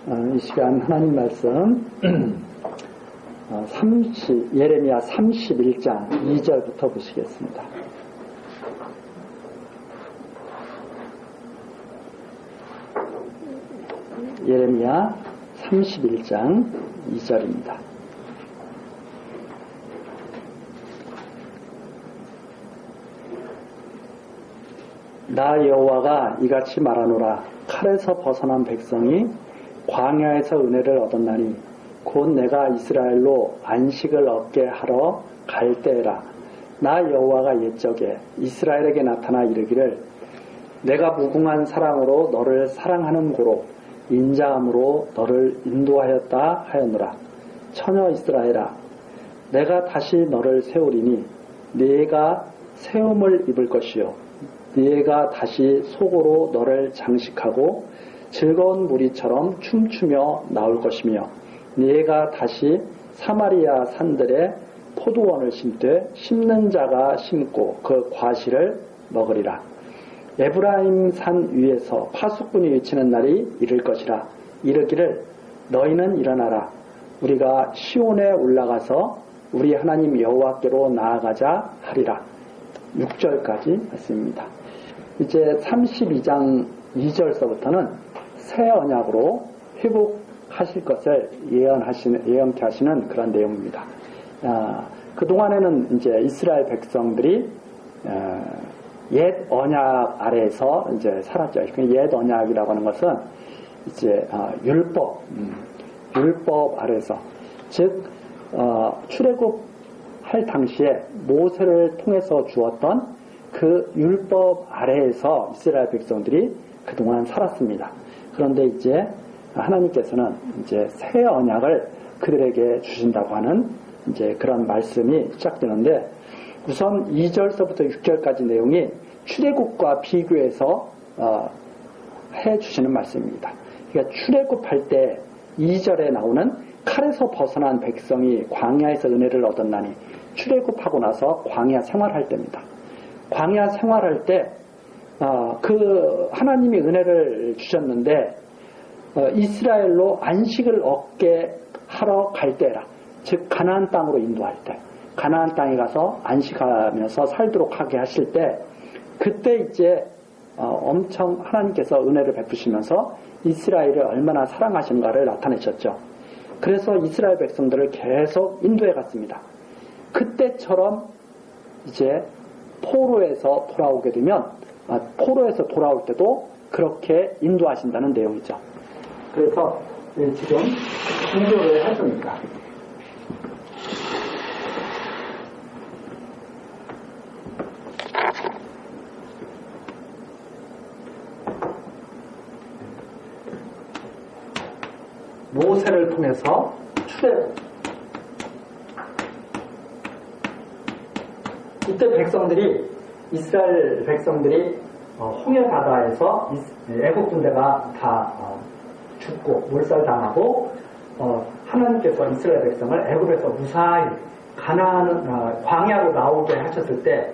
이 시간 하나님 말씀 예레미야 31장 2절부터 보시겠습니다. 예레미야 31장 2절입니다. 나 여호와가 이같이 말하노라. 칼에서 벗어난 백성이 광야에서 은혜를 얻었나니 곧 내가 이스라엘로 안식을 얻게 하러 갈 때라. 나 여호와가 옛적에 이스라엘에게 나타나 이르기를 내가 무궁한 사랑으로 너를 사랑하는 고로 인자함으로 너를 인도하였다 하였노라. 처녀 이스라엘아, 내가 다시 너를 세우리니 네가 세움을 입을 것이요 네가 다시 속으로 너를 장식하고 즐거운 무리처럼 춤추며 나올 것이며 네가 다시 사마리아 산들에 포도원을 심되 심는 자가 심고 그 과실을 먹으리라. 에브라임 산 위에서 파수꾼이 외치는 날이 이를 것이라. 이르기를 너희는 일어나라. 우리가 시온에 올라가서 우리 하나님 여호와께로 나아가자 하리라. 6절까지 말씀입니다. 이제 32장 2절서부터는 새 언약으로 회복하실 것을 예언케 하시는 그런 내용입니다. 그동안에는 이제 이스라엘 백성들이 옛 언약 아래에서 이제 살았죠. 옛 언약이라고 하는 것은 이제 율법 아래에서, 즉 출애굽할 당시에 모세를 통해서 주었던 그 율법 아래에서 이스라엘 백성들이 그동안 살았습니다. 그런데 이제 하나님께서는 이제 새 언약을 그들에게 주신다고 하는 이제 그런 말씀이 시작되는데, 우선 2절서부터 6절까지 내용이 출애굽과 비교해서 해 주시는 말씀입니다. 그러니까 출애굽할 때 2절에 나오는 칼에서 벗어난 백성이 광야에서 은혜를 얻었나니, 출애굽하고 나서 광야 생활할 때입니다. 광야 생활할 때 그 하나님이 은혜를 주셨는데 이스라엘로 안식을 얻게 하러 갈 때라. 즉 가나안 땅으로 인도할 때, 가나안 땅에 가서 안식하면서 살도록 하게 하실 때, 그때 이제 엄청 하나님께서 은혜를 베푸시면서 이스라엘을 얼마나 사랑하시는가를 나타내셨죠. 그래서 이스라엘 백성들을 계속 인도해 갔습니다. 그때처럼 이제 포로에서 돌아오게 되면, 포로에서 돌아올 때도 그렇게 인도하신다는 내용이죠. 그래서 지금 공교를 해줍니다. 모세를 통해서 출애굽. 이때 이스라엘 백성들이 홍해 바다에서 애국 군대가 다 죽고 몰살당하고, 하나님께서 이스라엘 백성을 애굽에서 무사히 광야로 나오게 하셨을 때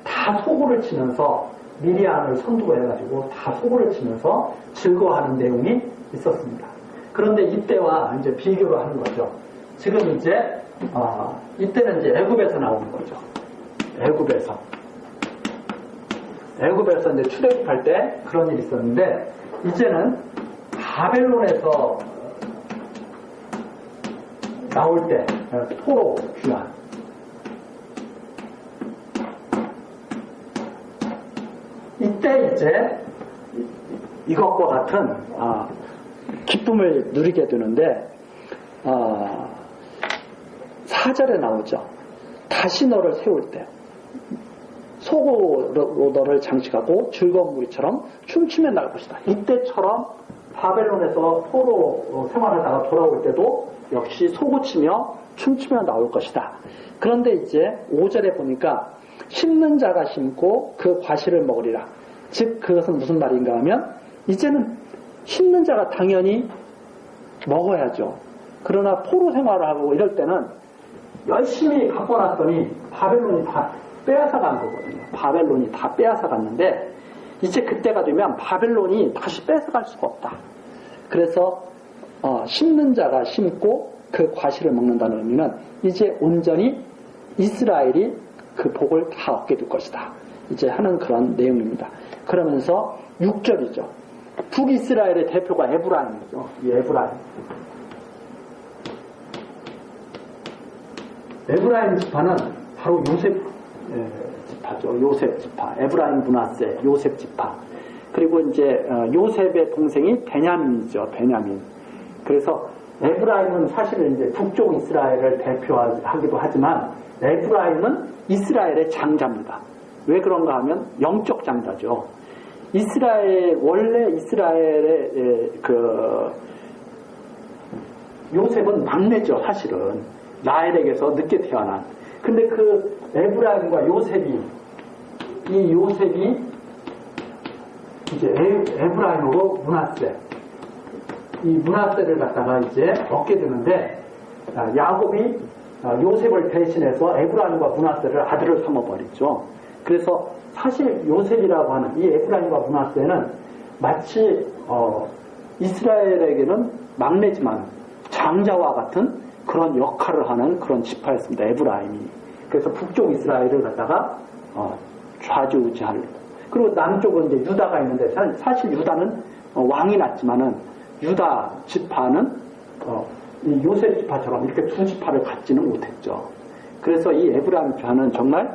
다 소고를 치면서 미리암을 선두로 해가지고 다 소고를 치면서 즐거워하는 내용이 있었습니다. 그런데 이때와 이제 비교를 하는 거죠. 지금 이제 이때는 이제 애굽에서 나오는 거죠. 애굽에서 이제 출애굽할 때 그런 일이 있었는데, 이제는 바벨론에서 나올 때 포로 귀환. 이때 이제 이것과 같은 기쁨을 누리게 되는데, 4절에 나오죠. 다시 너를 세울 때 속으로 너를 장식하고 즐거운 무리처럼 춤추며 나갈 것이다. 이때처럼 바벨론에서 포로 생활하다가 돌아올 때도 역시 소고치며 춤추며 나올 것이다. 그런데 이제 5절에 보니까 심는 자가 심고 그 과실을 먹으리라. 즉 그것은 무슨 말인가 하면, 이제는 심는 자가 당연히 먹어야죠. 그러나 포로 생활을 하고 이럴 때는 열심히 갖고 났더니 바벨론이 다 빼앗아간 거거든요. 바벨론이 다 빼앗아갔는데, 이제 그때가 되면 바벨론이 다시 뺏어갈 수가 없다. 그래서 심는 자가 심고 그 과실을 먹는다는 의미는 이제 온전히 이스라엘이 그 복을 다 얻게 될 것이다. 이제 하는 그런 내용입니다. 그러면서 6절이죠. 북이스라엘의 대표가 에브라임이죠. 이 에브라임. 에브라임 지파는 바로 요셉 지파죠. 요셉 지파. 에브라임 문하세, 요셉 지파. 그리고 이제 요셉의 동생이 베냐민이죠. 베냐민. 그래서 에브라임은 사실은 이제 북쪽 이스라엘을 대표하기도 하지만 에브라임은 이스라엘의 장자입니다. 왜 그런가 하면 영적 장자죠. 원래 이스라엘의 요셉은 막내죠, 사실은. 라헬에게서 늦게 태어난. 근데 그 에브라임과 요셉이 이제 에브라임하고 문하세, 이 문하세를 갖다가 이제 얻게 되는데, 야곱이 요셉을 대신해서 에브라임과 문하세를 아들을 삼아버리죠. 그래서 사실 요셉이라고 하는 이 에브라임과 문하세는 마치 이스라엘에게는 막내지만 장자와 같은 그런 역할을 하는 그런 지파였습니다. 에브라임이. 그래서 북쪽 이스라엘을 갖다가 좌지우지하려고. 그리고 남쪽은 이제 유다가 있는데 사실 유다는 왕이 났지만은 유다 지파는 이 요셉 지파처럼 이렇게 두 지파를 갖지는 못했죠. 그래서 이 에브라임 지파는 정말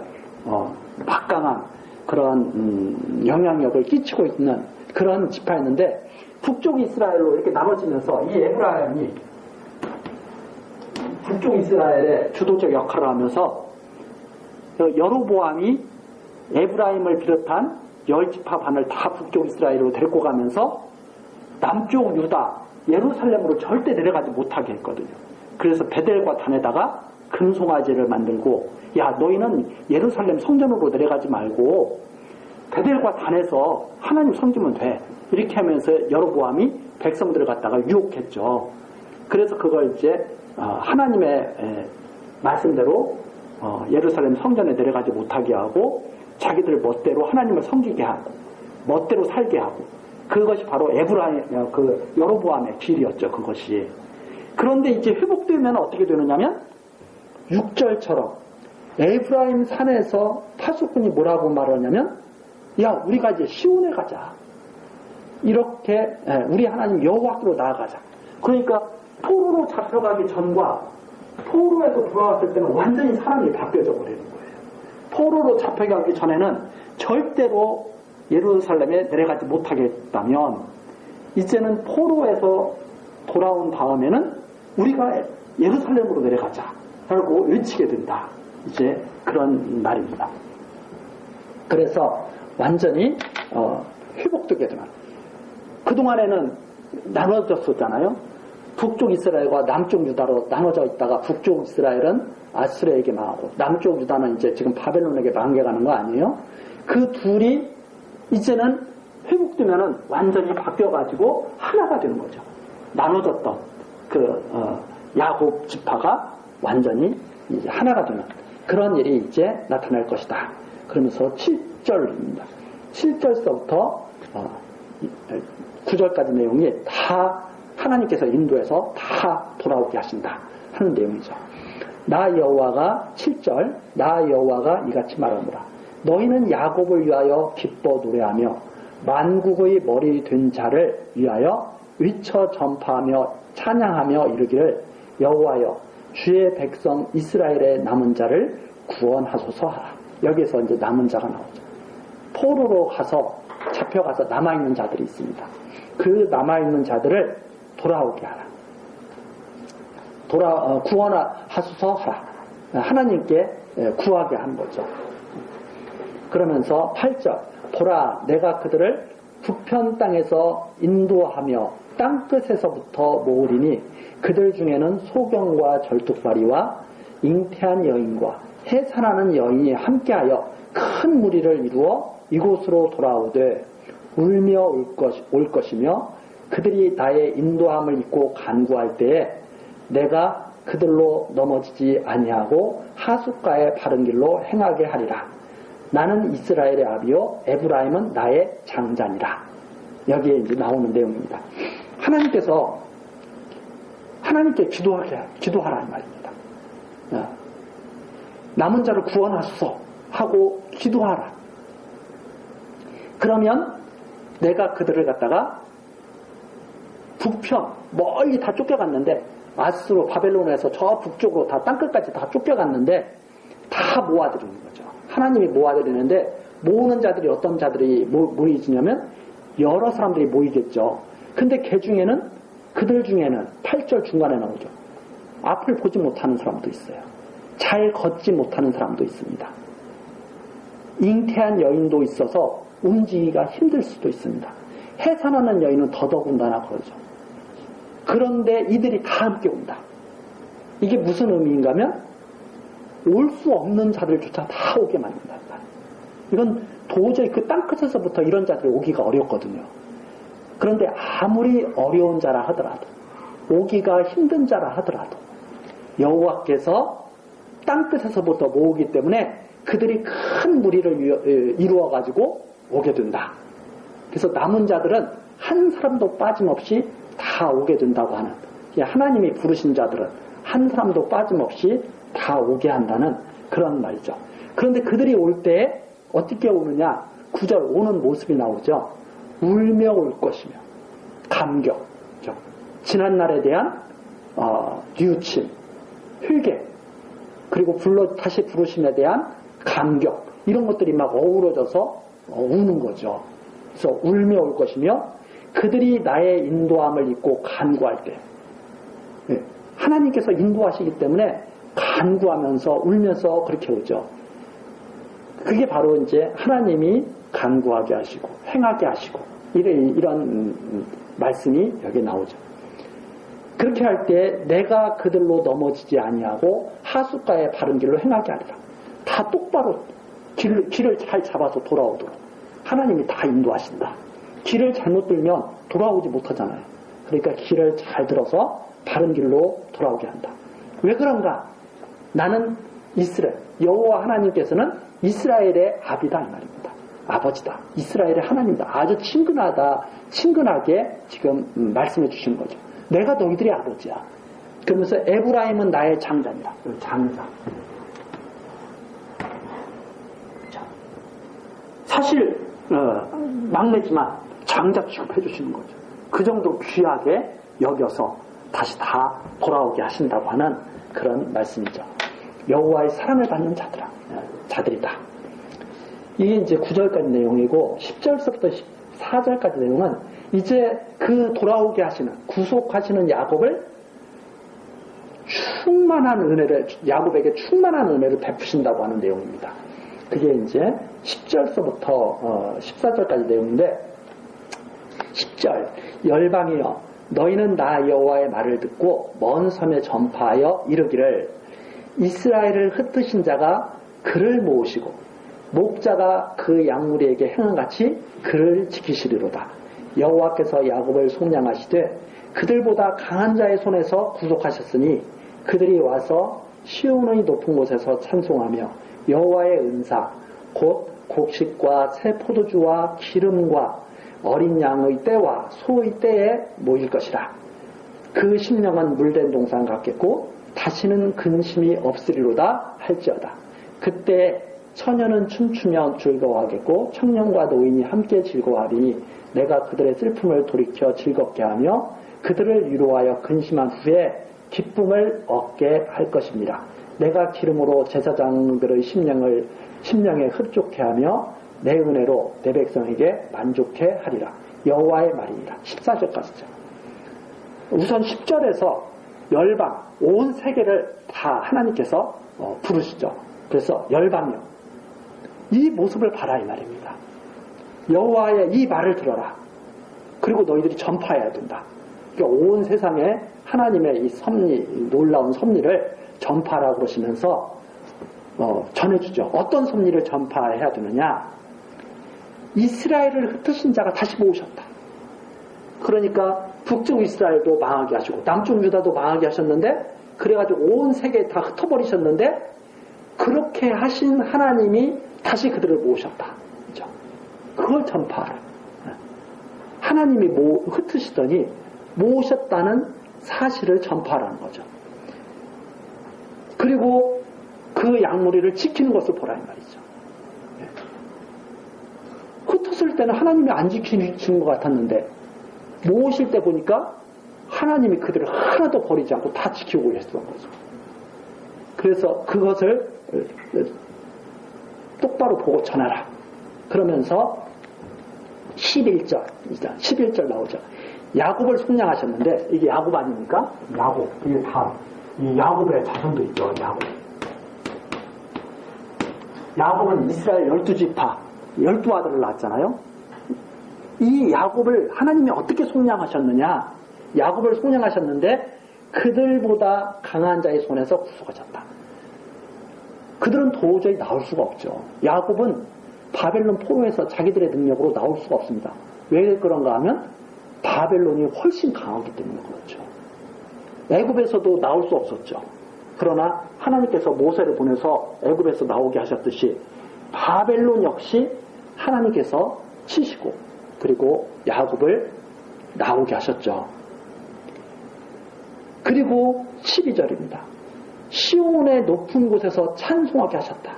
막강한 그런 영향력을 끼치고 있는 그런 지파였는데 북쪽 이스라엘로 이렇게 나눠지면서 이 에브라임이 북쪽 이스라엘의 주도적 역할을 하면서 여로보암이 에브라임을 비롯한 10지파 반을 다 북쪽 이스라엘로 데리고 가면서 남쪽 유다 예루살렘으로 절대 내려가지 못하게 했거든요. 그래서 베델과 단에다가 금송아지를 만들고 야 너희는 예루살렘 성전으로 내려가지 말고 베델과 단에서 하나님 섬기면 돼. 이렇게 하면서 여로보암이 백성들을 갖다가 유혹했죠. 그래서 그걸 이제 하나님의 말씀대로 예루살렘 성전에 내려가지 못하게 하고 자기들 멋대로 하나님을 섬기게 하고 멋대로 살게 하고 그것이 바로 여로보암의 길이었죠. 그것이. 그런데 이제 회복되면 어떻게 되느냐면 6절처럼 에브라임 산에서 파수꾼이 뭐라고 말하냐면 야 우리가 이제 시온에 가자. 이렇게 우리 하나님 여호와께로 나아가자. 그러니까 포로로 잡혀가기 전과 포로에서 돌아왔을 때는 완전히 사람이 바뀌어져 버리는 거예요. 포로로 잡혀가기 전에는 절대로 예루살렘에 내려가지 못하겠다면 이제는 포로에서 돌아온 다음에는 우리가 예루살렘으로 내려가자 라고 외치게 된다. 이제 그런 날입니다. 그래서 완전히 회복되게 되는 그동안에는 나눠졌었잖아요. 북쪽 이스라엘과 남쪽 유다로 나눠져 있다가 북쪽 이스라엘은 아수르에게 망하고 남쪽 유다는 이제 지금 바벨론에게 망해가는 거 아니에요? 그 둘이 이제는 회복되면은 완전히 바뀌어가지고 하나가 되는 거죠. 나눠졌던 야곱 지파가 완전히 이제 하나가 되는 그런 일이 이제 나타날 것이다. 그러면서 7절입니다. 7절서부터 9절까지 내용이 다 하나님께서 인도해서 다 돌아오게 하신다 하는 내용이죠. 나 여호와가 7절 나 여호와가 이같이 말하노라. 너희는 야곱을 위하여 기뻐 노래하며 만국의 머리 된 자를 위하여 위쳐 전파하며 찬양하며 이르기를 여호와여 주의 백성 이스라엘의 남은 자를 구원하소서 하라. 여기에서 이제 남은 자가 나오죠. 포로로 가서 잡혀가서 남아있는 자들이 있습니다. 그 남아있는 자들을 돌아오게 하라. 구원하소서 하라. 하나님께 구하게 한 거죠. 그러면서 8절 보라 내가 그들을 북편 땅에서 인도하며 땅끝에서부터 모으리니 그들 중에는 소경과 절뚝발이와 잉태한 여인과 해산하는 여인이 함께하여 큰 무리를 이루어 이곳으로 돌아오되 울며 올 것이며 그들이 나의 인도함을 잊고 간구할 때에 내가 그들로 넘어지지 아니하고 하숫가의 바른 길로 행하게 하리라. 나는 이스라엘의 아비요 에브라임은 나의 장자니라. 여기에 이제 나오는 내용입니다. 하나님께서 하나님께 기도하라 이 말입니다. 남은 자를 구원하소서 하고 기도하라. 그러면 내가 그들을 갖다가 북편 멀리 다 쫓겨갔는데, 아스로 바벨론에서 저 북쪽으로 다 땅끝까지 다 쫓겨갔는데 다 모아들이는 거죠. 하나님이 모아들이는데, 모으는 자들이 어떤 자들이 모이지냐면 여러 사람들이 모이겠죠. 근데 그들 중에는 8절 중간에 나오죠. 앞을 보지 못하는 사람도 있어요. 잘 걷지 못하는 사람도 있습니다. 잉태한 여인도 있어서 움직이기가 힘들 수도 있습니다. 해산하는 여인은 더더군다나 그러죠. 그런데 이들이 다 함께 온다. 이게 무슨 의미인가 하면 올 수 없는 자들조차 다 오게 만든다. 이건 도저히 그 땅끝에서부터 이런 자들이 오기가 어렵거든요. 그런데 아무리 어려운 자라 하더라도, 오기가 힘든 자라 하더라도 여호와께서 땅끝에서부터 모으기 때문에 그들이 큰 무리를 이루어가지고 오게 된다. 그래서 남은 자들은 한 사람도 빠짐없이 다 오게 된다고 하는, 하나님이 부르신 자들은 한 사람도 빠짐없이 다 오게 한다는 그런 말이죠. 그런데 그들이 올 때 어떻게 오느냐? 9절 오는 모습이 나오죠. 울며 올 것이며, 감격, 지난날에 대한 뉘우침, 회개, 그리고 다시 부르심에 대한 감격, 이런 것들이 막 어우러져서 우는 거죠. 그래서 울며 올 것이며, 그들이 나의 인도함을 입고 간구할 때, 하나님께서 인도하시기 때문에 간구하면서 울면서 그렇게 오죠. 그게 바로 이제 하나님이 간구하게 하시고 행하게 하시고 이런 말씀이 여기 나오죠. 그렇게 할 때 내가 그들로 넘어지지 아니하고 하숫가의 바른 길로 행하게 하리라. 다 똑바로 길을 잘 잡아서 돌아오도록 하나님이 다 인도하신다. 길을 잘못 들면 돌아오지 못하잖아요. 그러니까 길을 잘 들어서 바른 길로 돌아오게 한다. 왜 그런가? 나는 이스라엘, 여호와 하나님께서는 이스라엘의 아비다 이 말입니다. 아버지다. 이스라엘의 하나님이다. 아주 친근하게 지금 말씀해 주시는 거죠. 내가 너희들의 아버지야. 그러면서 에브라임은 나의 장자입니다. 장자. 사실 막내지만 장자 취급해 주시는 거죠. 그 정도 귀하게 여겨서 다시 다 돌아오게 하신다고 하는 그런 말씀이죠. 여호와의 사랑을 받는 자들이다. 이게 이제 9절까지 내용이고 10절서부터 14절까지 내용은 이제 그 돌아오게 하시는, 구속하시는 야곱을 야곱에게 충만한 은혜를 베푸신다고 하는 내용입니다. 그게 이제 10절서부터 14절까지 내용인데, 10절 열방이여 너희는 나 여호와의 말을 듣고 먼 섬에 전파하여 이르기를 이스라엘을 흩으신 자가 그를 모으시고 목자가 그 양무리에게 행한같이 그를 지키시리로다. 여호와께서 야곱을 속량하시되 그들보다 강한 자의 손에서 구속하셨으니 그들이 와서 시온의 높은 곳에서 찬송하며 여호와의 은사 곧 곡식과 새 포도주와 기름과 어린 양의 때와 소의 때에 모일 것이라. 그 심령은 물된 동산 같겠고 다시는 근심이 없으리로다 할지어다. 그때 처녀는 춤추며 즐거워하겠고 청년과 노인이 함께 즐거워하리니 내가 그들의 슬픔을 돌이켜 즐겁게 하며 그들을 위로하여 근심한 후에 기쁨을 얻게 할 것입니다. 내가 기름으로 제사장들의 심령에 흡족해 하며 내 은혜로 내 백성에게 만족해 하리라. 여호와의 말이니라. 14절까지죠. 우선 10절에서 열방, 온 세계를 다 하나님께서 부르시죠. 그래서 열방이요. 이 모습을 봐라 이 말입니다. 여호와의 이 말을 들어라. 그리고 너희들이 전파해야 된다. 그러니까 온 세상에 하나님의 이 섭리, 놀라운 섭리를 전파하라고 그러시면서 전해주죠. 어떤 섭리를 전파해야 되느냐? 이스라엘을 흩으신 자가 다시 모으셨다. 그러니까 북쪽 이스라엘도 망하게 하시고 남쪽 유다도 망하게 하셨는데, 그래가지고 온 세계에 다 흩어버리셨는데 그렇게 하신 하나님이 다시 그들을 모으셨다. 그렇죠? 그걸 전파하라. 하나님이 흩으시더니 모으셨다는 사실을 전파하라는 거죠. 그리고 그 양무리를 지키는 것을 보라는 말이죠. 흩었을 때는 하나님이 안 지키는 것 같았는데 모으실 때 보니까 하나님이 그들을 하나도 버리지 않고 다 지키고 계셨던 거죠. 그래서 그것을 똑바로 보고 전하라. 그러면서 11절 나오죠. 야곱을 속량하셨는데 이게 야곱 아닙니까? 야곱. 이게 다 이 야곱의 자손도 있죠. 야곱은 이스라엘 12지파 12아들을 낳았잖아요. 이 야곱을 하나님이 어떻게 속량하셨느냐? 야곱을 속량하셨는데 그들보다 강한 자의 손에서 구속하셨다. 그들은 도저히 나올 수가 없죠. 야곱은 바벨론 포로에서 자기들의 능력으로 나올 수가 없습니다. 왜 그런가 하면 바벨론이 훨씬 강하기 때문에 그렇죠. 애굽에서도 나올 수 없었죠. 그러나 하나님께서 모세를 보내서 애굽에서 나오게 하셨듯이 바벨론 역시 하나님께서 치시고 그리고 야곱을 나오게 하셨죠. 그리고 12절입니다. 시온의 높은 곳에서 찬송하게 하셨다.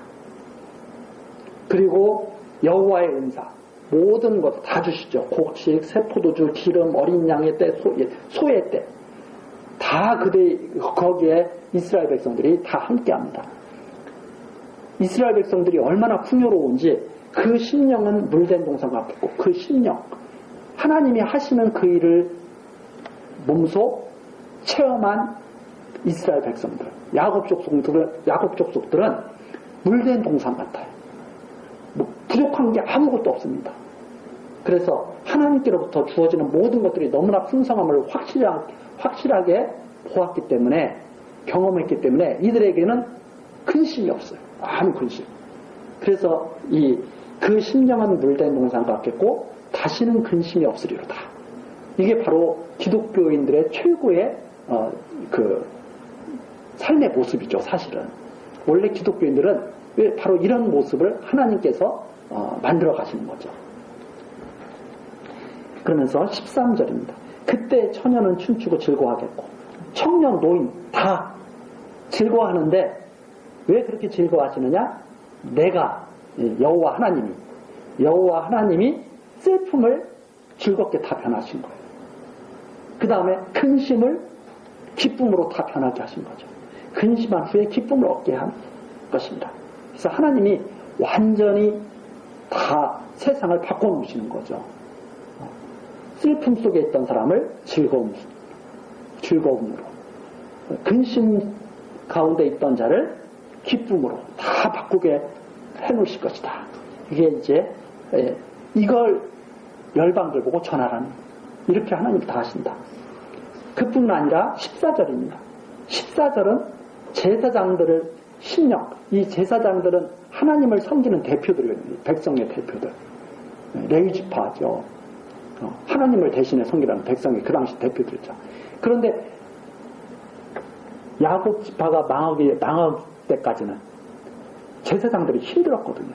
그리고 여호와의 은사 모든 것 다 주시죠. 곡식, 새포도주, 기름, 어린 양의 때, 소의 때 다 거기에 이스라엘 백성들이 다 함께합니다. 이스라엘 백성들이 얼마나 풍요로운지 그 심령은 물된 동산 같고 그 심령 하나님이 하시는 그 일을 몸소 체험한 이스라엘 백성들 야곱 족속들은 물된 동산 같아요. 부족한 게 아무것도 없습니다. 그래서 하나님께로부터 주어지는 모든 것들이 너무나 풍성함을 확실하게 보았기 때문에 경험했기 때문에 이들에게는 근심이 없어요. 아무 근심. 그래서 그 심령은 물된 동산 같겠고 다시는 근심이 없으리로다. 이게 바로 기독교인들의 최고의 그 삶의 모습이죠. 사실은 원래 기독교인들은 왜 바로 이런 모습을 하나님께서 만들어 가시는 거죠. 그러면서 13절입니다. 그때 처녀는 춤추고 즐거워하겠고 청년 노인 다 즐거워하는데 왜 그렇게 즐거워하시느냐? 내가 여호와 하나님이 슬픔을 즐겁게 다 변하신 거예요. 그 다음에 근심을 기쁨으로 다 변하게 하신 거죠. 근심한 후에 기쁨을 얻게 한 것입니다. 그래서 하나님이 완전히 다 세상을 바꿔놓으시는 거죠. 슬픔 속에 있던 사람을 즐거움으로, 근심 가운데 있던 자를 기쁨으로 다 바꾸게 해놓으실 것이다. 이게 이제 이걸 열방들 보고 전하라는 이렇게 하나님이 다 하신다. 그뿐 아니라 14절입니다. 14절은 제사장들을 심령, 이 제사장들은 하나님을 섬기는 대표들이에요. 백성의 대표들. 레위지파죠. 하나님을 대신해 섬기라는 백성이 그 당시 대표들이죠. 그런데 야곱 지파가 망할 때까지는 제사장들이 힘들었거든요.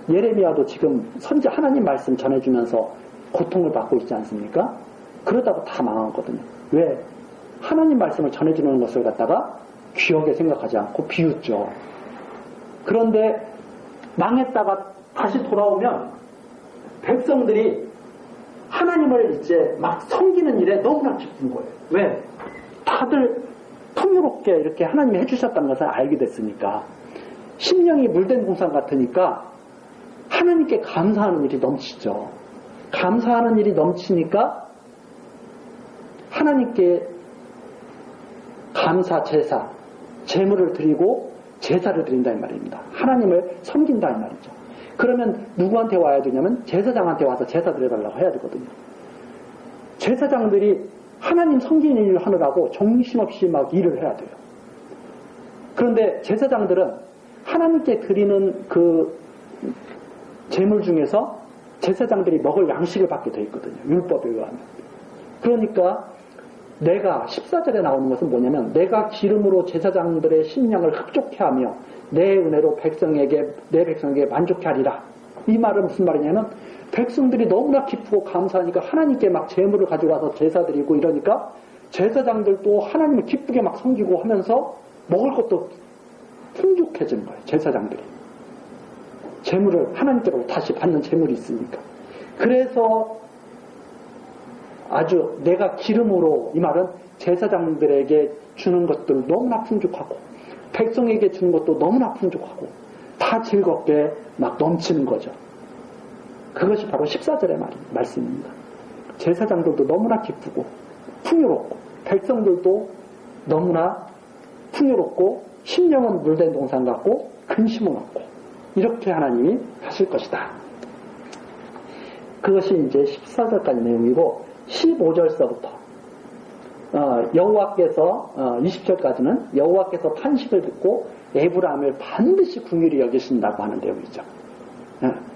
예레미야도 지금 선지 하나님 말씀 전해주면서 고통을 받고 있지 않습니까? 그러다가 다 망하거든요. 왜? 하나님 말씀을 전해주는 것을 갖다가 귀하게 생각하지 않고 비웃죠. 그런데 망했다가 다시 돌아오면 백성들이 하나님을 이제 막 섬기는 일에 너무나 기쁜 거예요. 왜? 다들 풍요롭게 이렇게 하나님이 해주셨다는 것을 알게 됐으니까 심령이 물된 동산 같으니까 하나님께 감사하는 일이 넘치죠. 감사하는 일이 넘치니까 하나님께 감사 제사, 제물을 드리고 제사를 드린다 이 말입니다. 하나님을 섬긴다 이 말이죠. 그러면 누구한테 와야 되냐면 제사장한테 와서 제사 드려달라고 해야 되거든요. 제사장들이 하나님 섬기는 일을 하느라고 정신없이 막 일을 해야 돼요. 그런데 제사장들은 하나님께 드리는 그 제물 중에서 제사장들이 먹을 양식을 받게 돼 있거든요. 율법에 의하면. 그러니까 내가 14절에 나오는 것은 뭐냐면 내가 기름으로 제사장들의 심령을 흡족해 하며 내 은혜로 내 백성에게 만족해 하리라. 이 말은 무슨 말이냐면 백성들이 너무나 기쁘고 감사하니까 하나님께 막 제물을 가지고 와서 제사 드리고 이러니까 제사장들도 하나님을 기쁘게 막 섬기고 하면서 먹을 것도 풍족해지는 거예요. 제사장들이. 재물을 하나님께로 다시 받는 재물이 있으니까. 그래서 아주 내가 기름으로, 이 말은 제사장들에게 주는 것들 너무나 풍족하고 백성에게 주는 것도 너무나 풍족하고 다 즐겁게 막 넘치는 거죠. 그것이 바로 14절의 말씀입니다. 제사장들도 너무나 기쁘고 풍요롭고 백성들도 너무나 풍요롭고 심령은 물된 동산 같고 근심은 없고 이렇게 하나님이 하실 것이다. 그것이 이제 14절까지 내용이고 15절서부터 여호와께서 20절까지는 여호와께서 탄식을 듣고 에브라임을 반드시 긍휼히 여기신다고 하는 내용이죠.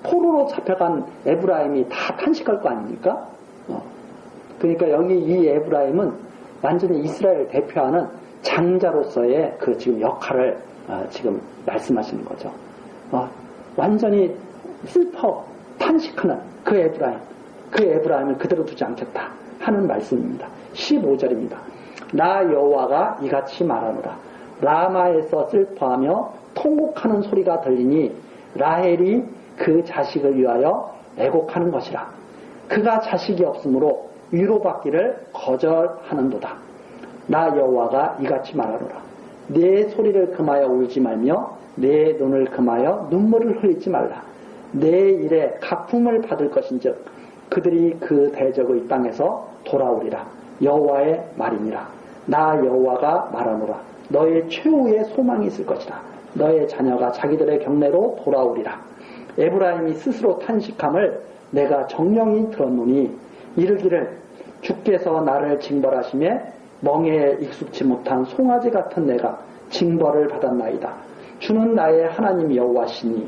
포로로 잡혀간 에브라임이 다 탄식할 거 아닙니까? 그러니까 여기 이 에브라임은 완전히 이스라엘을 대표하는 장자로서의 그 지금 역할을 지금 말씀하시는 거죠. 완전히 슬퍼 탄식하는 그 에브라임을 그대로 두지 않겠다 하는 말씀입니다. 15절입니다. 나 여호와가 이같이 말하노라. 라마에서 슬퍼하며 통곡하는 소리가 들리니 라헬이 그 자식을 위하여 애곡하는 것이라. 그가 자식이 없으므로 위로받기를 거절하는도다. 나 여호와가 이같이 말하노라. 내 소리를 금하여 울지 말며 내 눈을 금하여 눈물을 흘리지 말라. 내 일에 갚음을 받을 것인즉 그들이 그 대적의 땅에서 돌아오리라. 여호와의 말이니라. 나 여호와가 말하노라. 너의 최후의 소망이 있을 것이라. 너의 자녀가 자기들의 경내로 돌아오리라. 에브라임이 스스로 탄식함을 내가 정령이 들었노니 이르기를 주께서 나를 징벌하심에 멍에에 익숙치 못한 송아지 같은 내가 징벌을 받았나이다. 주는 나의 하나님 여호와시니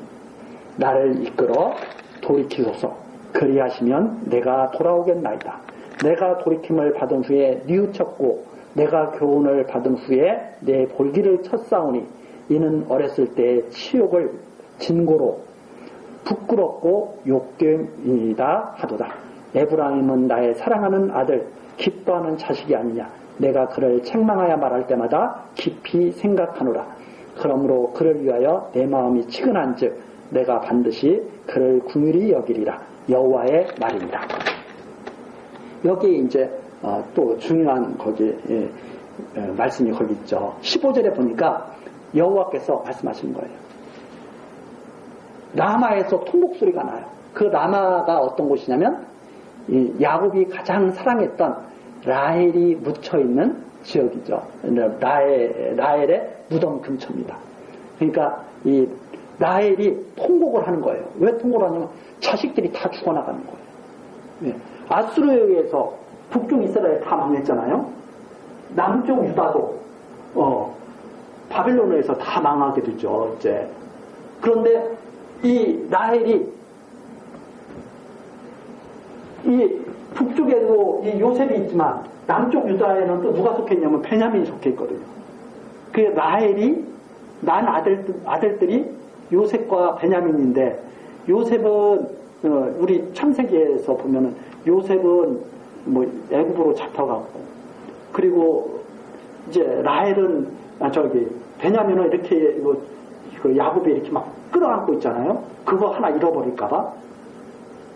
나를 이끌어 돌이키소서. 그리하시면 내가 돌아오겠나이다. 내가 돌이킴을 받은 후에 뉘우쳤고 내가 교훈을 받은 후에 내 볼기를 쳤사오니 이는 어렸을 때의 치욕을 진고로 부끄럽고 욕됨이다 하도다. 에브라임은 나의 사랑하는 아들 기뻐하는 자식이 아니냐. 내가 그를 책망하여 말할 때마다 깊이 생각하노라. 그러므로 그를 위하여 내 마음이 치근한즉 내가 반드시 그를 긍휼히 여기리라. 여호와의 말입니다. 여기 이제 또 중요한 거기 말씀이 거기 있죠. 15절에 보니까 여호와께서 말씀하시는 거예요. 라마에서 통곡 소리가 나요. 그 라마가 어떤 곳이냐면 야곱이 가장 사랑했던 라헬이 묻혀있는 지역이죠. 라헬의 무덤 근처입니다. 그러니까 이 라헬이 통곡을 하는 거예요. 왜 통곡을 하냐면 자식들이 다 죽어나가는 거예요. 아수르에 의해서 북쪽 이스라엘 다 망했잖아요. 남쪽 유다도 바벨론에 의해서 다 망하게 되죠. 이제 그런데 이 라헬이 이 북쪽에도 이 요셉이 있지만 남쪽 유다에는 또 누가 속해 있냐면 베냐민이 속해 있거든요. 그 라헬이 난 아들들이 요셉과 베냐민인데 요셉은 우리 창세기에서 보면은 요셉은 뭐 애굽으로 잡혀갔고 그리고 이제 라헬은 베냐민은 이렇게 그 야곱이 이렇게 막 끌어안고 있잖아요. 그거 하나 잃어버릴까봐.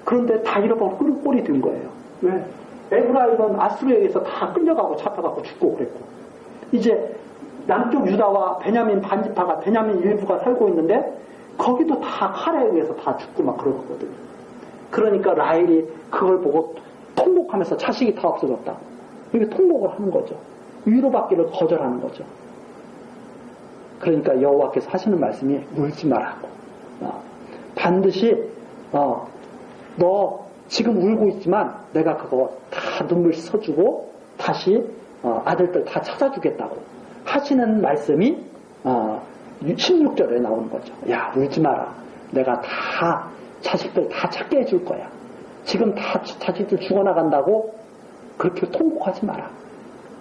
그런데 다 잃어버리고 꼴이 된 거예요. 왜? 에브라임은 아수르에 의해서 다 끌려가고 잡혀가고 죽고 그랬고 이제 남쪽 유다와 베냐민 반지파가 베냐민 일부가 살고 있는데 거기도 다 칼에 의해서 다 죽고 막 그러거든요. 그러니까 라헬이 그걸 보고 통곡하면서 자식이 다 없어졌다. 이게 통곡을 하는 거죠. 위로받기를 거절하는 거죠. 그러니까 여호와께서 하시는 말씀이 울지 말라고. 반드시 너 지금 울고 있지만 내가 그거 다 눈물 씻어주고 다시 아들들 다 찾아주겠다고 하시는 말씀이 16절에 나오는 거죠. 야 울지 마라. 내가 다 자식들 다 찾게 해줄 거야. 지금 다 자식들 죽어나간다고 그렇게 통곡하지 마라.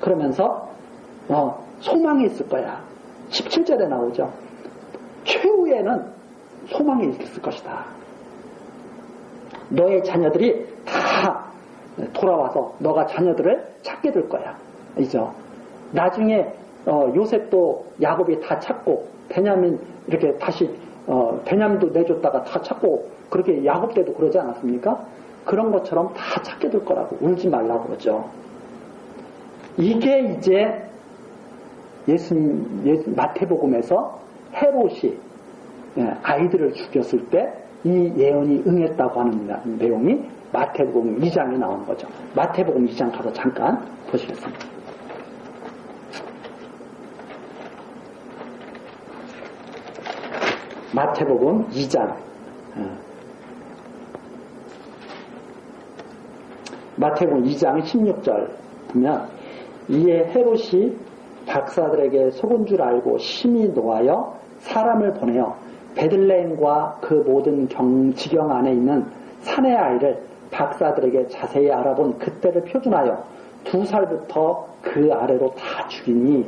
그러면서 소망이 있을 거야. 17절에 나오죠. 최후에는 소망이 있을 것이다. 너의 자녀들이 다 돌아와서 너가 자녀들을 찾게 될 거야. 이죠. 나중에 요셉도 야곱이 다 찾고 베냐민 이렇게 다시 베냐민도 내줬다가 다 찾고 그렇게 야곱 때도 그러지 않았습니까? 그런 것처럼 다 찾게 될 거라고 울지 말라고 그러죠. 이게 이제 마태복음에서 헤롯이 아이들을 죽였을 때 이 예언이 응했다고 하는 내용이 마태복음 2장에 나오는 거죠. 마태복음 2장 가서 잠깐 보시겠습니다. 마태복음 2장 마태복음 2장 16절 보면 이에 헤롯이 박사들에게 속은 줄 알고 심히 노하여 사람을 보내어 베들레헴과 그 모든 지경 안에 있는 산의 아이를 박사들에게 자세히 알아본 그때를 표준하여 2살부터 그 아래로 다 죽이니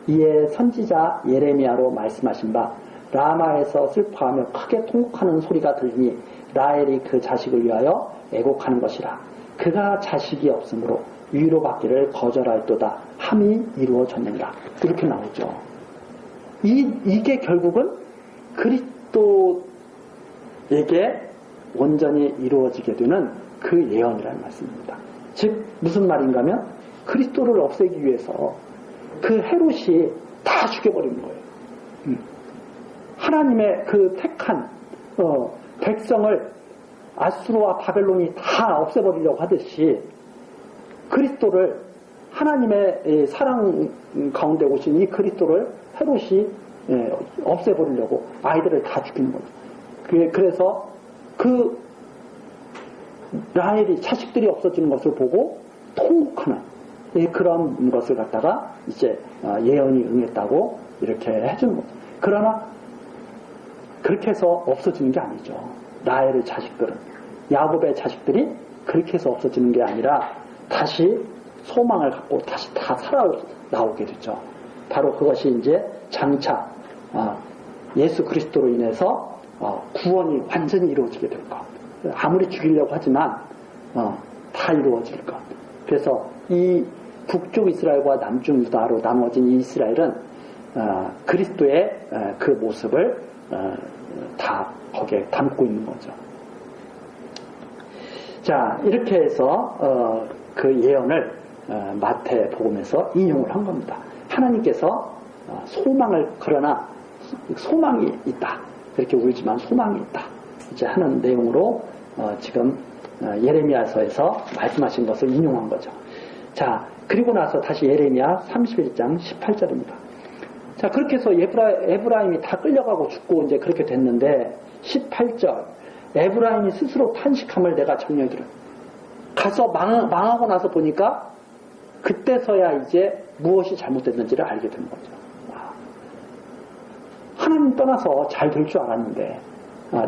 이에 선지자 예레미야로 말씀하신 바 라마에서 슬퍼하며 크게 통곡하는 소리가 들리니 라헬이 그 자식을 위하여 애곡하는 것이라. 그가 자식이 없으므로 위로받기를 거절하였도다 함이 이루어졌느니라. 이렇게 나오죠. 이게 결국은 그리스도에게 온전히 이루어지게 되는 그 예언이라는 말씀입니다. 즉 무슨 말인가 하면 그리스도를 없애기 위해서 그 헤롯이 다 죽여버리는 거예요. 하나님의 그 택한 백성을 아수르와 바벨론이 다 없애버리려고 하듯이 그리스도를 하나님의 사랑 가운데 오신 이 그리스도를 헤롯이 없애버리려고 아이들을 다 죽이는 거죠. 그래서 그 라헬이 자식들이 없어지는 것을 보고 통곡하는 그런 것을 갖다가 이제 예언이 응했다고 이렇게 해주는 거죠. 그러나 그렇게 해서 없어지는 게 아니죠. 라헬의 자식들은 야곱의 자식들이 그렇게 해서 없어지는 게 아니라 다시 소망을 갖고 다시 다 살아 나오게 되죠. 바로 그것이 이제 장차 예수 그리스도로 인해서 구원이 완전히 이루어지게 될 것. 아무리 죽이려고 하지만 다 이루어질 것. 그래서 이 북쪽 이스라엘과 남쪽 유다로 나눠진 이 이스라엘은 그리스도의 그 모습을 다 거기에 담고 있는 거죠. 자, 이렇게 해서 그 예언을 마태복음에서 인용을 한 겁니다. 하나님께서 그러나 소망이 있다. 그렇게 울지만 소망이 있다. 이제 하는 내용으로 지금 예레미야서에서 말씀하신 것을 인용한 거죠. 자, 그리고 나서 다시 예레미야 31장 18절입니다. 자, 그렇게 해서 에브라임이 다 끌려가고 죽고 이제 그렇게 됐는데 18절 에브라임이 스스로 탄식함을 내가 정령이 들어요. 가서 망하고 나서 보니까 그때서야 이제 무엇이 잘못됐는지를 알게 된 거죠. 하나님 떠나서 잘 될 줄 알았는데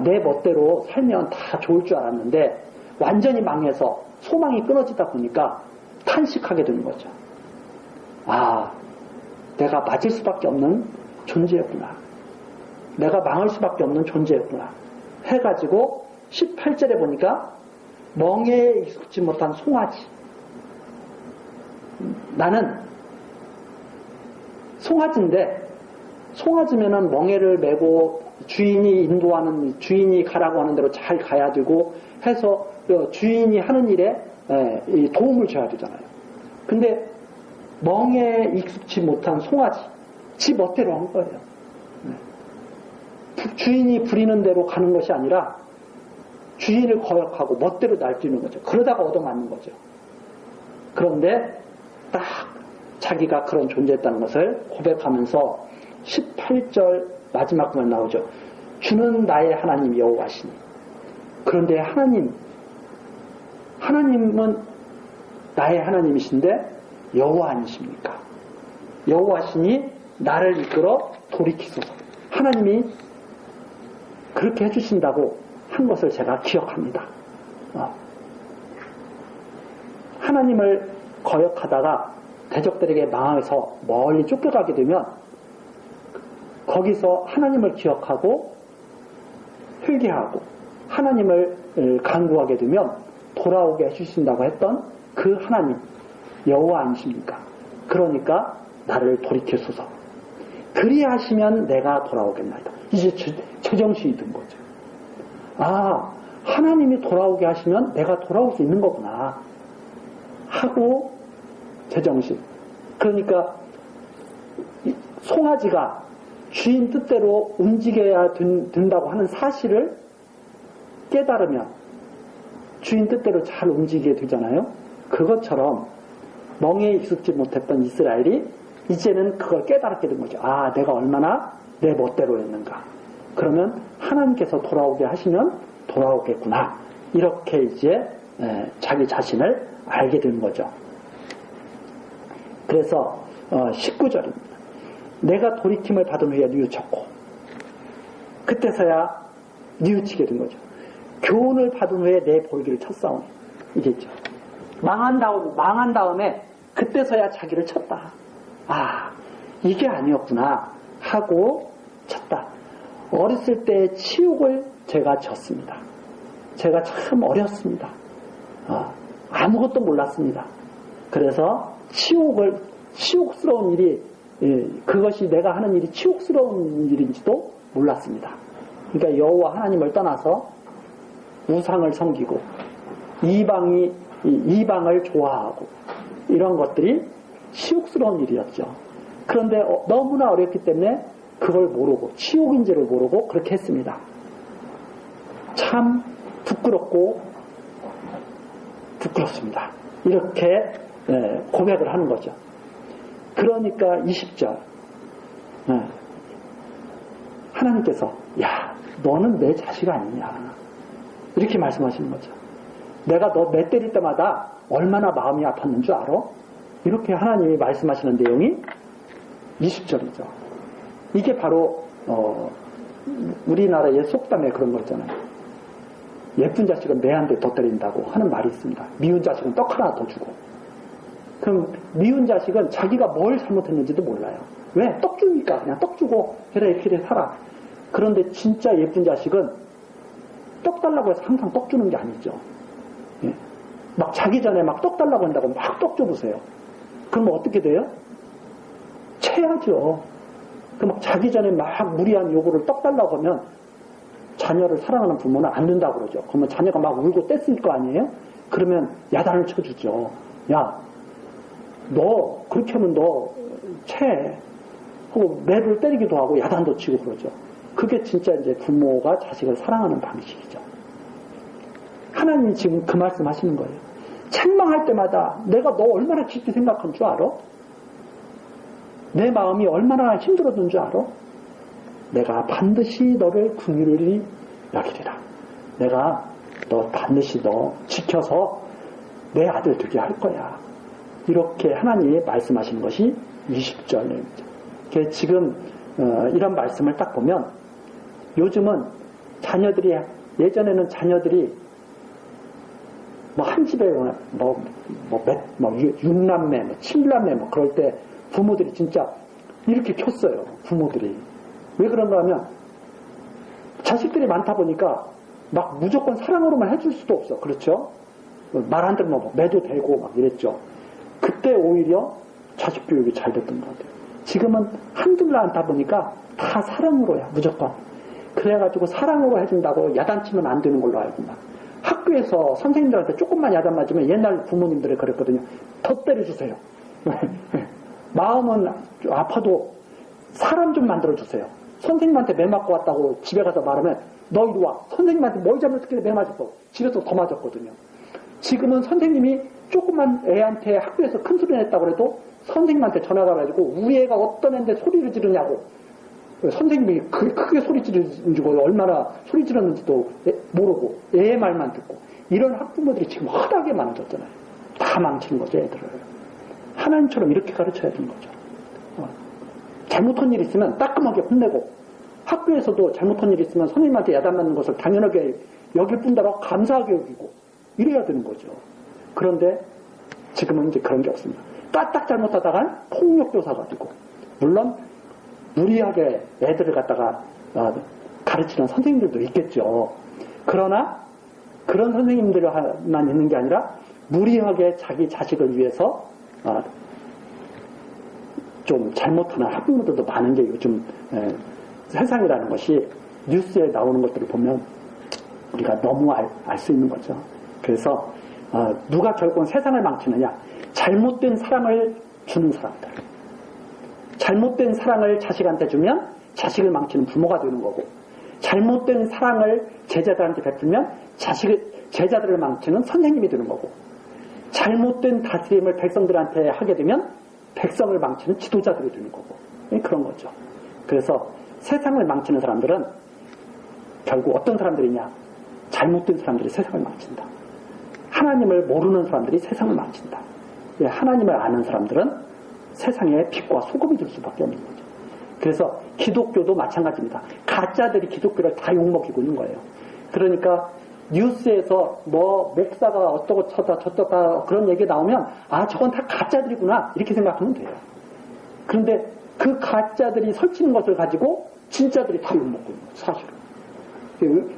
내 멋대로 살면 다 좋을 줄 알았는데 완전히 망해서 소망이 끊어지다 보니까 탄식하게 되는 거죠. 내가 맞을 수밖에 없는 존재였구나. 내가 망할 수밖에 없는 존재였구나. 해가지고 18절에 보니까 멍에에 익숙지 못한 송아지. 나는 송아지인데 송아지면은 멍에를 메고 주인이 가라고 하는 대로 잘 가야 되고 해서 주인이 하는 일에 도움을 줘야 되잖아요. 근데 멍에에 익숙지 못한 송아지, 지 멋대로 한 거예요. 주인이 부리는 대로 가는 것이 아니라 주인을 거역하고 멋대로 날뛰는 거죠. 그러다가 얻어맞는 거죠. 그런데 딱 자기가 그런 존재였다는 것을 고백하면서 18절 마지막 부분 나오죠. 주는 나의 하나님 여호와시니. 그런데 하나님은 나의 하나님이신데 여호와 아니십니까? 여호와시니 나를 이끌어 돌이키소서. 하나님이 그렇게 해주신다고 한 것을 제가 기억합니다. 하나님을 거역하다가 대적들에게 망해서 멀리 쫓겨가게 되면 거기서 하나님을 기억하고 회개하고 하나님을 간구하게 되면 돌아오게 해주신다고 했던 그 하나님 여호와 아니십니까? 그러니까 나를 돌이켜소서. 그리하시면 내가 돌아오겠나이다. 이제 제정신이 든 거죠. 아, 하나님이 돌아오게 하시면 내가 돌아올 수 있는 거구나 하고 제정신. 그러니까 송아지가 주인 뜻대로 움직여야 된다고 하는 사실을 깨달으면 주인 뜻대로 잘 움직이게 되잖아요. 그것처럼 멍에 익숙지 못했던 이스라엘이 이제는 그걸 깨달게 된 거죠. 아, 내가 얼마나 내 멋대로 했는가. 그러면 하나님께서 돌아오게 하시면 돌아오겠구나. 이렇게 이제 자기 자신을 알게 된 거죠. 그래서 19절입니다. 내가 돌이킴을 받은 후에 뉘우쳤고, 그때서야 뉘우치게 된 거죠. 교훈을 받은 후에 내 볼기를 쳤사오니. 이겠죠. 망한 다음에 그때서야 자기를 쳤다. 아, 이게 아니었구나 하고 쳤다. 어렸을 때 치욕을 제가 졌습니다. 제가 참 어렸습니다. 아무것도 몰랐습니다. 그래서 치욕스러운 일이, 그것이 내가 하는 일이 치욕스러운 일인지도 몰랐습니다. 그러니까 여호와 하나님을 떠나서 우상을 섬기고 이방을 좋아하고 이런 것들이 치욕스러운 일이었죠. 그런데 너무나 어렸기 때문에 그걸 모르고 치욕인지를 모르고 그렇게 했습니다. 참 부끄럽습니다. 이렇게 고백을 하는 거죠. 그러니까 20절 하나님께서 야, 너는 내 자식 아니냐 이렇게 말씀하시는 거죠. 내가 너 매 때릴 때마다 얼마나 마음이 아팠는 줄 알아? 이렇게 하나님이 말씀하시는 내용이 20절이죠. 이게 바로 우리나라의 속담에 그런 거 있잖아요. 예쁜 자식은 매 한 대 더 때린다고 하는 말이 있습니다. 미운 자식은 떡 하나 더 주고. 그럼 미운 자식은 자기가 뭘 잘못했는지도 몰라요. 왜? 떡 주니까 그냥 떡 주고 이렇게 살아. 그런데 진짜 예쁜 자식은 떡 달라고 해서 항상 떡 주는 게 아니죠. 예. 막 자기 전에 막 떡 달라고 한다고 막 떡 줘보세요. 그럼 어떻게 돼요? 체하죠. 막 자기 전에 막 무리한 요구를 떡 달라고 하면 자녀를 사랑하는 부모는 안 된다고 그러죠. 그러면 자녀가 막 울고 떼쓸 거 아니에요? 그러면 야단을 쳐주죠. 야, 너 그렇게 하면 너 체해. 하고 매를 때리기도 하고 야단도 치고 그러죠. 그게 진짜 이제 부모가 자식을 사랑하는 방식이죠. 하나님이 지금 그 말씀 하시는 거예요. 책망할 때마다 내가 너 얼마나 깊이 생각한 줄 알아? 내 마음이 얼마나 힘들었던 줄 알아? 내가 반드시 너를 긍휼히 여기리라. 내가 너 반드시 너 지켜서 내 아들 되게 할 거야. 이렇게 하나님이 말씀하시는 것이 20절입니다. 지금 이런 말씀을 딱 보면 요즘은 자녀들이 예전에는 자녀들이 뭐 한 집에 뭐 6남매, 7남매 그럴 때 부모들이 진짜 이렇게 켰어요. 부모들이. 왜 그런가 하면 자식들이 많다 보니까 막 무조건 사랑으로만 해줄 수도 없어. 그렇죠? 말 안 들으면 매도 되고 막 이랬죠. 그때 오히려 자식 교육이 잘 됐던 것 같아요. 지금은 한둘 낳다 보니까 다 사랑으로야. 무조건. 그래가지고 사랑으로 해준다고 야단치면 안 되는 걸로 알고 막. 학교에서 선생님들한테 조금만 야단 맞으면 옛날 부모님들이 그랬거든요. 더 때려주세요. 마음은 아파도 사람 좀 만들어주세요. 선생님한테 매 맞고 왔다고 집에 가서 말하면 너 이리 와. 선생님한테 뭘 잘못했길래 매 맞았어. 집에서 더 맞았거든요. 지금은 선생님이 조금만 애한테 학교에서 큰 소리 냈다고 해도 선생님한테 전화가 가지고 우리 애가 어떤 애인데 소리를 지르냐고. 선생님이 크게 소리 지르고 얼마나 소리 지르는지도 모르고 애 말만 듣고 이런 학부모들이 지금 허다하게 많아졌잖아요. 다 망치는 거죠, 애들을. 하나님처럼 이렇게 가르쳐야 되는 거죠. 잘못한 일 있으면 따끔하게 혼내고 학교에서도 잘못한 일 있으면 선생님한테 야단 맞는 것을 당연하게 여길 뿐더러 감사하게 여기고 이래야 되는 거죠. 그런데 지금은 이제 그런 게 없습니다. 까딱 잘못하다간 폭력교사가 되고 물론 무리하게 애들을 갖다가 가르치는 선생님들도 있겠죠. 그러나 그런 선생님들만 있는 게 아니라 무리하게 자기 자식을 위해서 좀 잘못하는 학부모들도 많은 게 요즘 세상이라는 것이 뉴스에 나오는 것들을 보면 우리가 너무 알 수 있는 거죠. 그래서 누가 결국은 세상을 망치느냐? 잘못된 사랑을 주는 사람들. 잘못된 사랑을 자식한테 주면 자식을 망치는 부모가 되는 거고, 잘못된 사랑을 제자들한테 베풀면 제자들을 망치는 선생님이 되는 거고, 잘못된 다스림을 백성들한테 하게 되면 백성을 망치는 지도자들이 되는 거고, 그런 거죠. 그래서 세상을 망치는 사람들은 결국 어떤 사람들이냐? 잘못된 사람들이 세상을 망친다. 하나님을 모르는 사람들이 세상을 망친다. 하나님을 아는 사람들은 세상에 빛과 소금이 될 수밖에 없는 거죠. 그래서 기독교도 마찬가지입니다. 가짜들이 기독교를 다 욕먹이고 있는 거예요. 그러니까 뉴스에서 목사가 어떠고 저쩌다 그런 얘기 나오면 저건 다 가짜들이구나 이렇게 생각하면 돼요. 그런데 그 가짜들이 설치는 것을 가지고 진짜들이 다 욕먹고 있는 거죠. 사실은.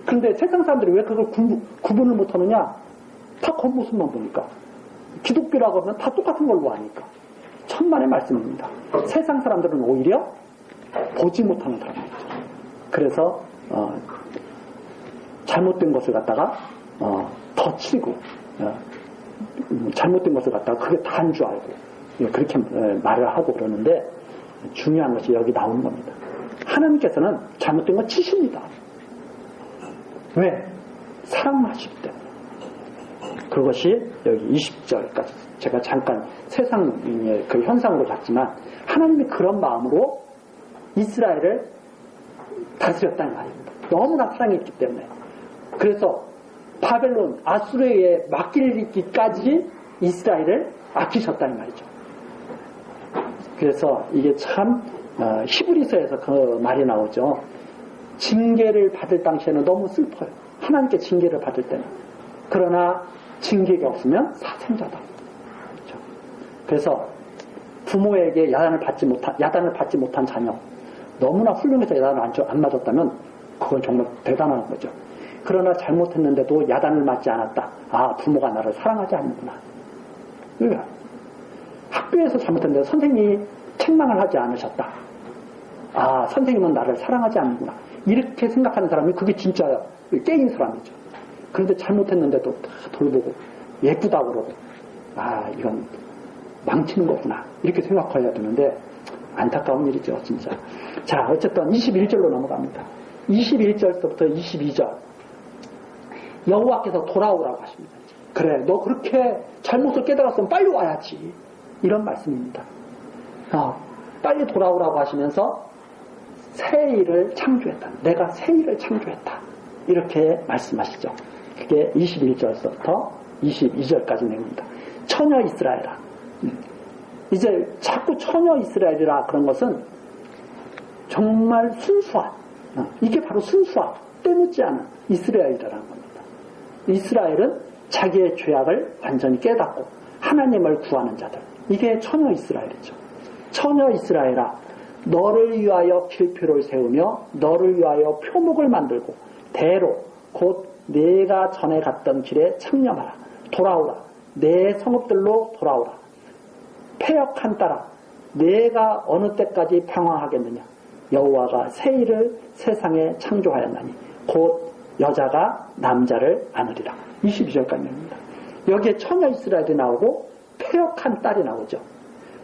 그런데 세상 사람들이 왜 그걸 구분을 못하느냐? 다 겉모습만 보니까. 기독교라고 하면 다 똑같은 걸로 아니까. 천만의 말씀입니다. 세상 사람들은 오히려 보지 못하는 사람들이죠. 그래서 잘못된 것을 갖다가 더 치고 잘못된 것을 갖다가 그게 다인 줄 알고 그렇게 말을 하고 그러는데, 중요한 것이 여기 나오는 겁니다. 하나님께서는 잘못된 거 치십니다. 왜? 사랑하시기 때문에. 그것이 여기 20절까지 제가 잠깐 세상의 그 현상으로 봤지만, 하나님이 그런 마음으로 이스라엘을 다스렸다는 말입니다. 너무나 사랑했기 때문에. 그래서 바벨론, 아수르에 맡기기까지 이스라엘을 아끼셨다는 말이죠. 그래서 이게 참 히브리서에서 그 말이 나오죠. 징계를 받을 당시에는 너무 슬퍼요. 하나님께 징계를 받을 때는. 그러나 징계가 없으면 사생자다. 그렇죠? 그래서 부모에게 야단을 받지 못한 자녀, 너무나 훌륭해서 야단을 안 맞았다면 그건 정말 대단한 거죠. 그러나 잘못했는데도 야단을 맞지 않았다. 부모가 나를 사랑하지 않는구나. 왜? 학교에서 잘못했는데 선생님이 책망을 하지 않으셨다. 선생님은 나를 사랑하지 않는구나. 이렇게 생각하는 사람이 그게 진짜 깨인 사람이죠. 그런데 잘못했는데도 다 돌보고 예쁘다고 그러고 이건 망치는 거구나 이렇게 생각해야 되는데, 안타까운 일이죠 진짜. 자, 어쨌든 21절로 넘어갑니다. 21절부터 22절 여호와께서 돌아오라고 하십니다. 그래, 너 그렇게 잘못을 깨달았으면 빨리 와야지, 이런 말씀입니다. 빨리 돌아오라고 하시면서 새 일을 창조했다. 내가 새 일을 창조했다. 이렇게 말씀하시죠. 그게 21절부터 22절까지 내용입니다. 처녀 이스라엘아. 이제 자꾸 처녀 이스라엘이라 그런 것은 정말 순수한, 이게 바로 순수한, 때묻지 않은 이스라엘이라는 겁니다. 이스라엘은 자기의 죄악을 완전히 깨닫고 하나님을 구하는 자들. 이게 처녀 이스라엘이죠. 처녀 이스라엘아, 너를 위하여 길표를 세우며 너를 위하여 표목을 만들고 대로 곧 내가 전에 갔던 길에 창념하라. 돌아오라. 내 성읍들로 돌아오라. 패역한 딸아, 내가 어느 때까지 방황하겠느냐. 여호와가 새 일을 세상에 창조하였나니 곧 여자가 남자를 안으리라. 22절까지입니다. 여기에 처녀 이스라엘이 나오고 패역한 딸이 나오죠.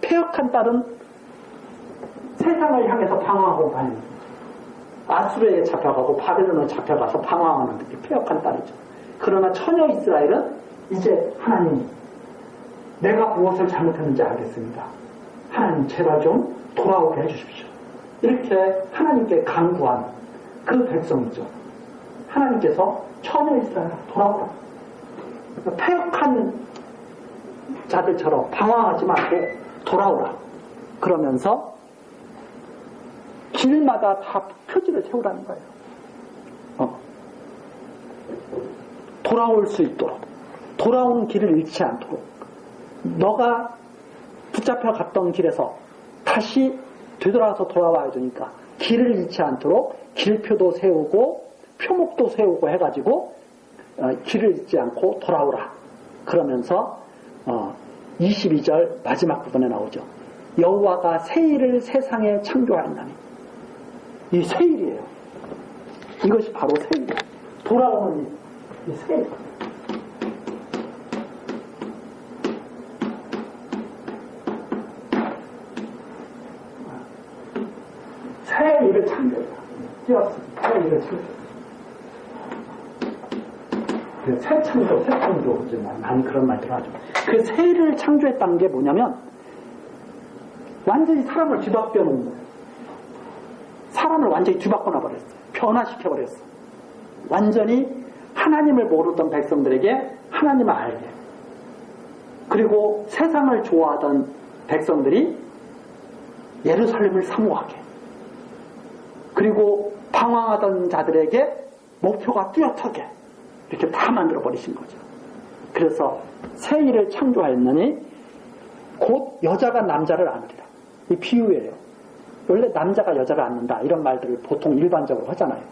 패역한 딸은 세상을 향해서 방황하고 다니는, 아수르에 잡혀가고 바벨론에 잡혀가서 방황하는 게 패역한 딸이죠. 그러나 처녀 이스라엘은 이제 하나님, 내가 무엇을 잘못했는지 알겠습니다. 하나님 제발 좀 돌아오게 해주십시오. 이렇게 하나님께 간구한 그 백성이죠. 하나님께서 처녀 이스라엘 돌아오라. 패역한 자들처럼 방황하지 말고 돌아오라. 그러면서 길마다 다 표지를 세우라는 거예요. 돌아올 수 있도록, 돌아오는 길을 잃지 않도록, 너가 붙잡혀 갔던 길에서 다시 되돌아서 돌아와야 되니까 길을 잃지 않도록 길표도 세우고 표목도 세우고 해가지고 길을 잃지 않고 돌아오라. 그러면서 22절 마지막 부분에 나오죠. 여호와가 새 일을 세상에 창조하였나니. 이 새 일이에요. 이것이 바로 새 일이에요. 돌아오는 이 새 일. 새 일을 창조했다. 띄었습니다. 새 일을 창조했다. 새 창조, 이제 많이 그런 말들 하죠. 그 새 일을 창조했다는 게 뭐냐면, 완전히 사람을 뒤바뀌어 놓은 거예요. 사람을 완전히 뒤바꿔 놔버렸어요. 변화시켜버렸어요. 완전히 하나님을 모르던 백성들에게 하나님을 알게. 그리고 세상을 좋아하던 백성들이 예루살렘을 사모하게. 그리고 방황하던 자들에게 목표가 뚜렷하게. 이렇게 다 만들어버리신 거죠. 그래서 새 일을 창조하였느니 곧 여자가 남자를 안으리라. 이 비유예요. 원래 남자가 여자를 안는다 이런 말들을 보통 일반적으로 하잖아요.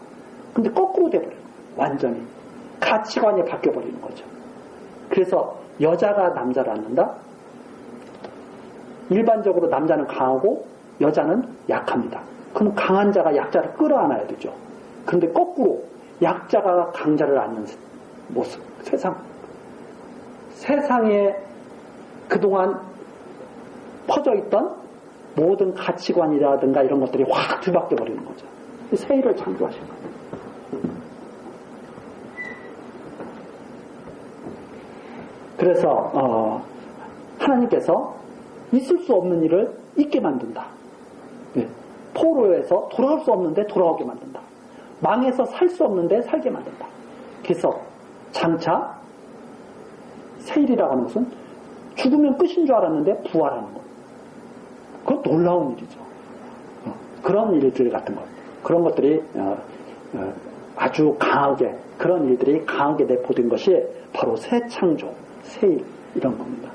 근데 거꾸로 돼버려요. 완전히 가치관이 바뀌어버리는 거죠. 그래서 여자가 남자를 안는다. 일반적으로 남자는 강하고 여자는 약합니다. 그럼 강한 자가 약자를 끌어안아야 되죠. 그런데 거꾸로 약자가 강자를 안는 모습. 세상에 그동안 퍼져있던 모든 가치관이라든가 이런 것들이 확 뒤바뀌어 버리는 거죠. 새 일을 창조하신 거예요. 그래서 하나님께서 있을 수 없는 일을 있게 만든다. 네. 포로에서 돌아올 수 없는데 돌아오게 만든다. 망해서 살 수 없는데 살게 만든다. 그래서 장차 새 일이라고 하는 것은 죽으면 끝인 줄 알았는데 부활하는 것. 그건 놀라운 일이죠. 그런 일들 같은 것. 그런 것들이 아주 강하게 그런 일들이 강하게 내포된 것이 바로 새 창조, 새 일 이런 겁니다.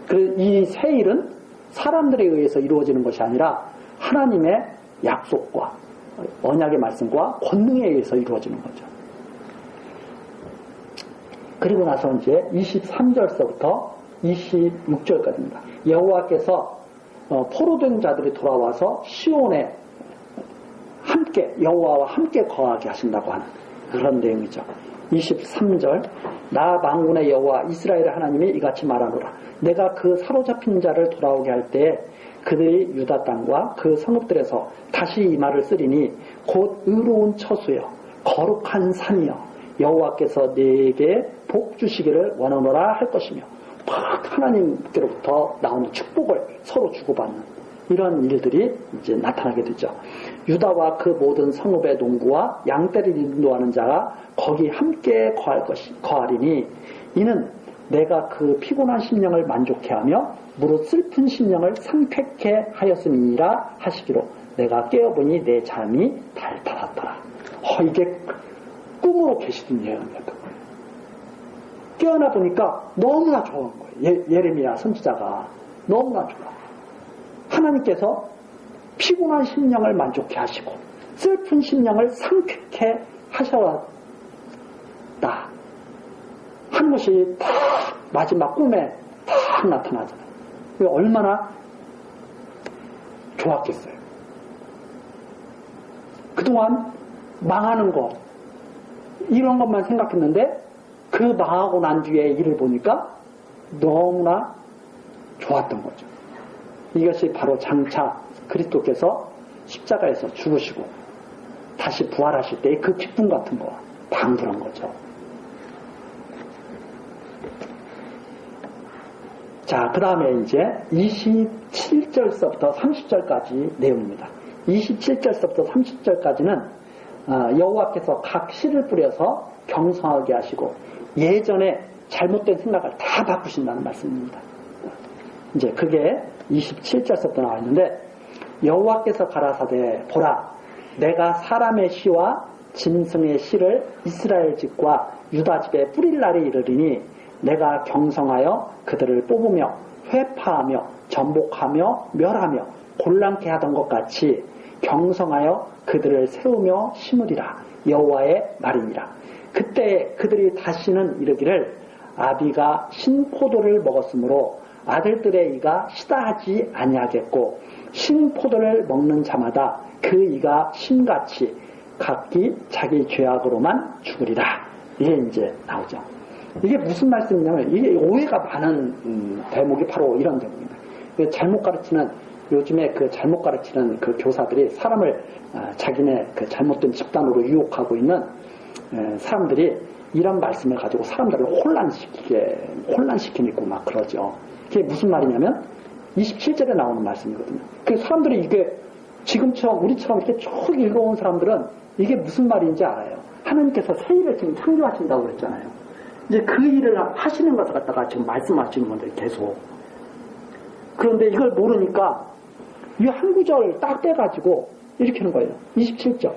그래서 이 새 일은 사람들에 의해서 이루어지는 것이 아니라 하나님의 약속과 언약의 말씀과 권능에 의해서 이루어지는 거죠. 그리고 나서 이제 23절서부터 26절까지입니다. 여호와께서 포로된 자들이 돌아와서 시온에 함께 여호와와 함께 거하게 하신다고 하는 그런 내용이죠. 23절 나 만군의 여호와 이스라엘의 하나님이 이같이 말하노라. 내가 그 사로잡힌 자를 돌아오게 할 때에 그들이 유다 땅과 그 성읍들에서 다시 이 말을 쓰리니 곧 의로운 처소여 거룩한 산이여 여호와께서 네게 복 주시기를 원하노라 할 것이며 하나님께로부터 나오는 축복을 서로 주고받는 이런 일들이 이제 나타나게 되죠. 유다와 그 모든 성읍의 농구와 양떼를 인도하는 자가 거기 함께 거하리니 이는 내가 그 피곤한 심령을 만족해 하며 무릇 슬픈 심령을 상쾌케 하였으니라 하시기로 내가 깨어보니 내 잠이 달달하더라. 이게 꿈으로 계시던 예언이었던 거예요. 깨어나 보니까 너무나 좋은 거예요. 예레미야 선지자가 너무나 좋아. 하나님께서 피곤한 심령을 만족해 하시고 슬픈 심령을 상쾌케 하셨다 하는 것이 다 마지막 꿈에 다 나타나잖아요. 얼마나 좋았겠어요. 그동안 망하는 것 이런 것만 생각했는데 그 망하고 난 뒤에 일을 보니까 너무나 좋았던 거죠. 이것이 바로 장차 그리스도께서 십자가에서 죽으시고 다시 부활하실 때의 그 기쁨 같은 거와 방불한 거죠. 자, 그 다음에 이제 27절서부터 30절까지 내용입니다. 27절서부터 30절까지는 여호와께서 각 씨를 뿌려서 경성하게 하시고 예전에 잘못된 생각을 다 바꾸신다는 말씀입니다. 이제 그게 27절서부터 나와 있는데 여호와께서 가라사대 보라 내가 사람의 씨와 짐승의 씨를 이스라엘 집과 유다 집에 뿌릴 날이 이르리니 내가 경성하여 그들을 뽑으며 회파하며 전복하며 멸하며 곤란케 하던 것 같이 경성하여 그들을 세우며 심으리라 여호와의 말이니라. 그때 그들이 다시는 이르기를 아비가 신포도를 먹었으므로 아들들의 이가 시다하지 아니하겠고 신포도를 먹는 자마다 그 이가 신같이 각기 자기 죄악으로만 죽으리라. 이게 이제 나오죠. 이게 무슨 말씀이냐면 이게 오해가 많은 대목이 바로 이런 대목입니다. 잘못 가르치는 요즘에 그 잘못 가르치는 그 교사들이 사람을 자기네 그 잘못된 집단으로 유혹하고 있는 사람들이 이런 말씀을 가지고 사람들을 혼란시키고 막 그러죠. 그게 무슨 말이냐면 27절에 나오는 말씀이거든요. 그 사람들이 이게 지금처럼 우리처럼 이렇게 쭉 읽어온 사람들은 이게 무슨 말인지 알아요. 하나님께서 새 일을 지금 창조하신다고 그랬잖아요. 이제 그 일을 하시는 것을 갖다가 지금 말씀하시는 건데 계속. 그런데 이걸 모르니까 이 한 구절 딱 떼가지고 이렇게 하는 거예요. 27절.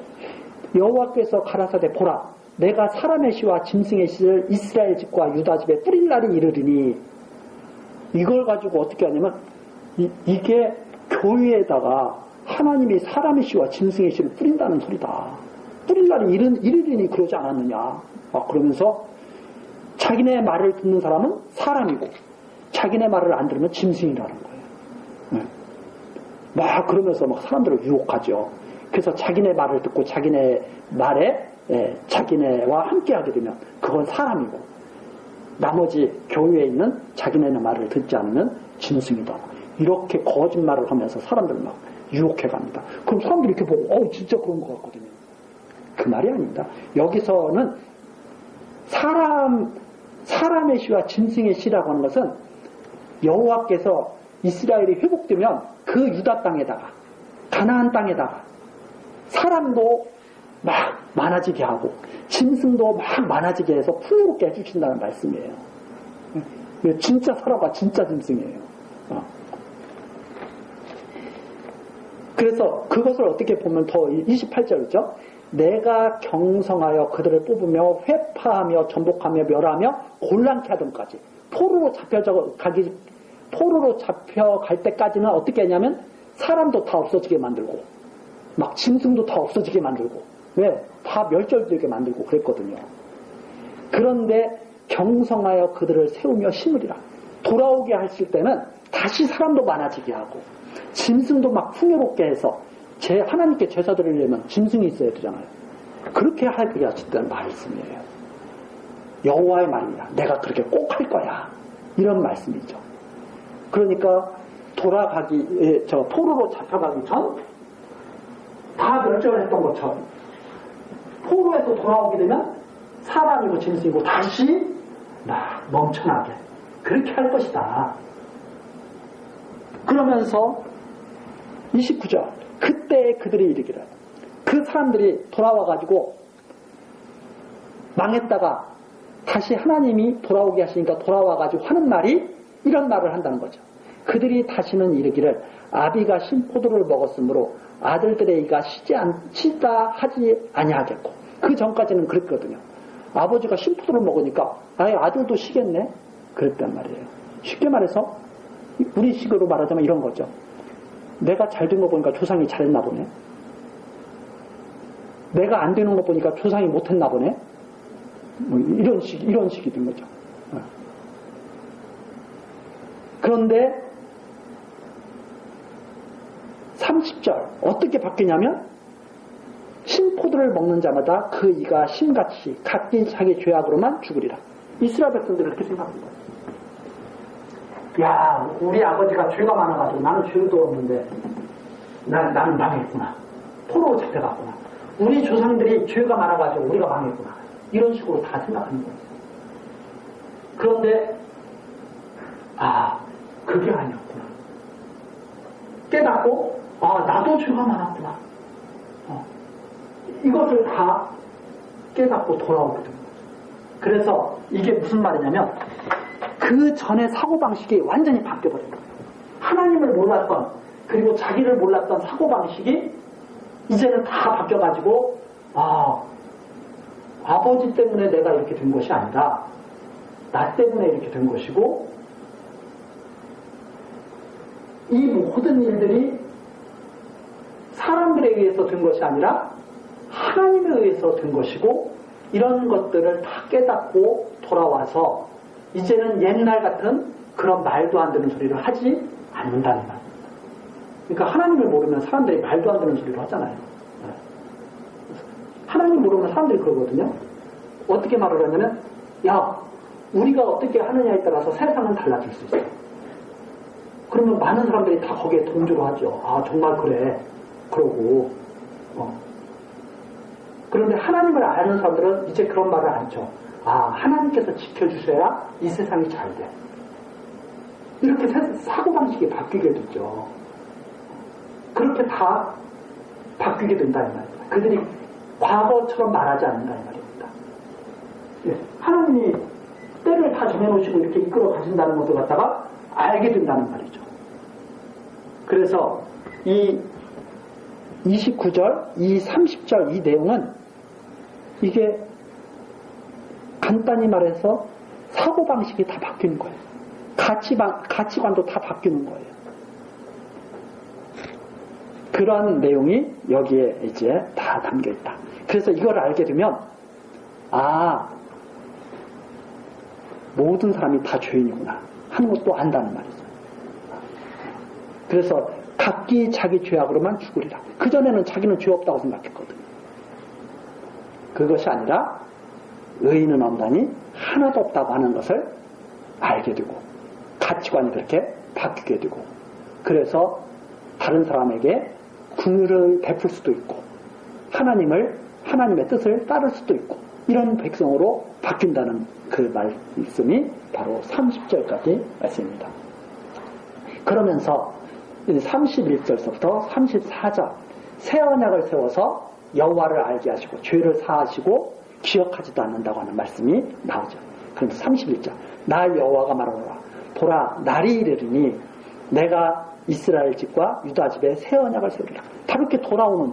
여호와께서 가라사대 보라 내가 사람의 씨와 짐승의 씨를 이스라엘 집과 유다 집에 뿌릴 날이 이르리니 이걸 가지고 어떻게 하냐면 이게 교회에다가 하나님이 사람의 씨와 짐승의 씨를 뿌린다는 소리다. 뿌릴 날이 이르리니 그러지 않았느냐. 그러면서 자기네 말을 듣는 사람은 사람이고 자기네 말을 안 들으면 짐승이라는 거예요. 막 그러면서 막 사람들을 유혹하죠. 그래서 자기네 말을 듣고 자기네 말에 자기네와 함께하게 되면 그건 사람이고 나머지 교회에 있는 자기네의 말을 듣지 않으면 짐승이다. 이렇게 거짓말을 하면서 사람들을 막 유혹해 갑니다. 그럼 사람들이 이렇게 보고 진짜 그런 것 같거든요. 그 말이 아닙니다. 여기서는 사람의 씨와 짐승의 씨라고 하는 것은 여호와께서 이스라엘이 회복되면 그 유다 땅에다가 가나안 땅에다가 사람도 막 많아지게 하고 짐승도 막 많아지게 해서 풍요롭게 해주신다는 말씀이에요. 진짜 사람과 진짜 짐승이에요. 그래서 그것을 어떻게 보면 더 28절이죠. 내가 경성하여 그들을 뽑으며 회파하며 전복하며 멸하며 곤란케 하던까지 포로로 잡혀갈 때까지는 어떻게 하냐면 사람도 다 없어지게 만들고 막 짐승도 다 없어지게 만들고 왜? 다 멸절되게 만들고 그랬거든요. 그런데 경성하여 그들을 세우며 심으리라. 돌아오게 하실 때는 다시 사람도 많아지게 하고 짐승도 막 풍요롭게 해서 하나님께 제사 드리려면 짐승이 있어야 되잖아요. 그렇게 하기를 하셨다는 말씀이에요. 여호와의 말이야. 내가 그렇게 꼭 할 거야. 이런 말씀이죠. 그러니까 포로로 잡혀가기 전 다 멸절을 했던 것처럼 포로에서 돌아오게 되면 사람이고 짐승이고 다시 막 멈춰나게 그렇게 할 것이다. 그러면서 29절 그때 그들이 이르기를 그 사람들이 돌아와가지고 망했다가 다시 하나님이 돌아오게 하시니까 돌아와가지고 하는 말이 이런 말을 한다는 거죠. 그들이 다시는 이르기를 아비가 신포도를 먹었으므로 아들들의 이가 시다 하지 아니하겠고 그 전까지는 그랬거든요. 아버지가 신포도를 먹으니까 아들도 시겠네 그랬단 말이에요. 쉽게 말해서 우리 식으로 말하자면 이런 거죠. 내가 잘 된 거 보니까 조상이 잘했나 보네. 내가 안 되는 거 보니까 조상이 못했나 보네. 이런 식이 된 거죠. 그런데 30절 어떻게 바뀌냐면 신포도를 먹는 자마다 그 이가 신같이 각기 자기 죄악으로만 죽으리라. 이스라엘 백성들은 그렇게 생각합니다. 야, 우리 아버지가 죄가 많아가지고 나는 죄도 없는데 나는 망했구나. 포로로 잡혀갔구나. 우리 조상들이 죄가 많아가지고 우리가 망했구나. 이런 식으로 다 생각하는 거예요. 그런데 그게 아니었구나. 깨닫고 나도 죄가 많았구나. 이것을 다 깨닫고 돌아오게 됩니다. 그래서 이게 무슨 말이냐면 그 전에 사고방식이 완전히 바뀌어버린 거예요. 하나님을 몰랐던 그리고 자기를 몰랐던 사고방식이 이제는 다 바뀌어가지고 아버지 때문에 내가 이렇게 된 것이 아니라 나 때문에 이렇게 된 것이고 이 모든 일들이 사람들에 의해서 된 것이 아니라 하나님에 의해서 된 것이고 이런 것들을 다 깨닫고 돌아와서 이제는 옛날 같은 그런 말도 안 되는 소리를 하지 않는다는 말입니다. 그러니까 하나님을 모르면 사람들이 말도 안 되는 소리를 하잖아요. 하나님 모르면 사람들이 그러거든요. 어떻게 말을 하냐면, 야, 우리가 어떻게 하느냐에 따라서 세상은 달라질 수 있어. 그러면 많은 사람들이 다 거기에 동조를 하죠. 아, 정말 그래. 그러고. 그런데 하나님을 아는 사람들은 이제 그런 말을 안 쳐. 아, 하나님께서 지켜주셔야 이 세상이 잘 돼. 이렇게 사고방식이 바뀌게 되죠. 그렇게 다 바뀌게 된다, 이 말입니다. 그들이 과거처럼 말하지 않는다, 이 말입니다. 예, 하나님이 때를 다 정해놓으시고 이렇게 이끌어 가신다는 것을 갖다가 알게 된다는 말이죠. 그래서 이 29절, 이 30절 이 내용은 이게 간단히 말해서 사고방식이 다 바뀌는 거예요. 가치관도 다 바뀌는 거예요. 그런 내용이 여기에 이제 다 담겨 있다. 그래서 이걸 알게 되면, 아, 모든 사람이 다 죄인이구나 하는 것도 안다는 말이죠. 그래서 각기 자기 죄악으로만 죽으리라. 그전에는 자기는 죄 없다고 생각했거든요. 그것이 아니라 의인은 없다니 하나도 없다고 하는 것을 알게 되고 가치관이 그렇게 바뀌게 되고, 그래서 다른 사람에게 긍휼을 베풀 수도 있고 하나님의 뜻을 따를 수도 있고 이런 백성으로 바뀐다는 그 말씀이 바로 30절까지 말씀입니다. 그러면서 31절서부터 34절 새 언약을 세워서 여호와를 알게 하시고 죄를 사하시고 기억하지도 않는다고 하는 말씀이 나오죠. 그런데 31절 나 여호와가 말하노라 보라 날이 이르리니 내가 이스라엘 집과 유다 집에 새 언약을 세우리라. 바로 이렇게 돌아오는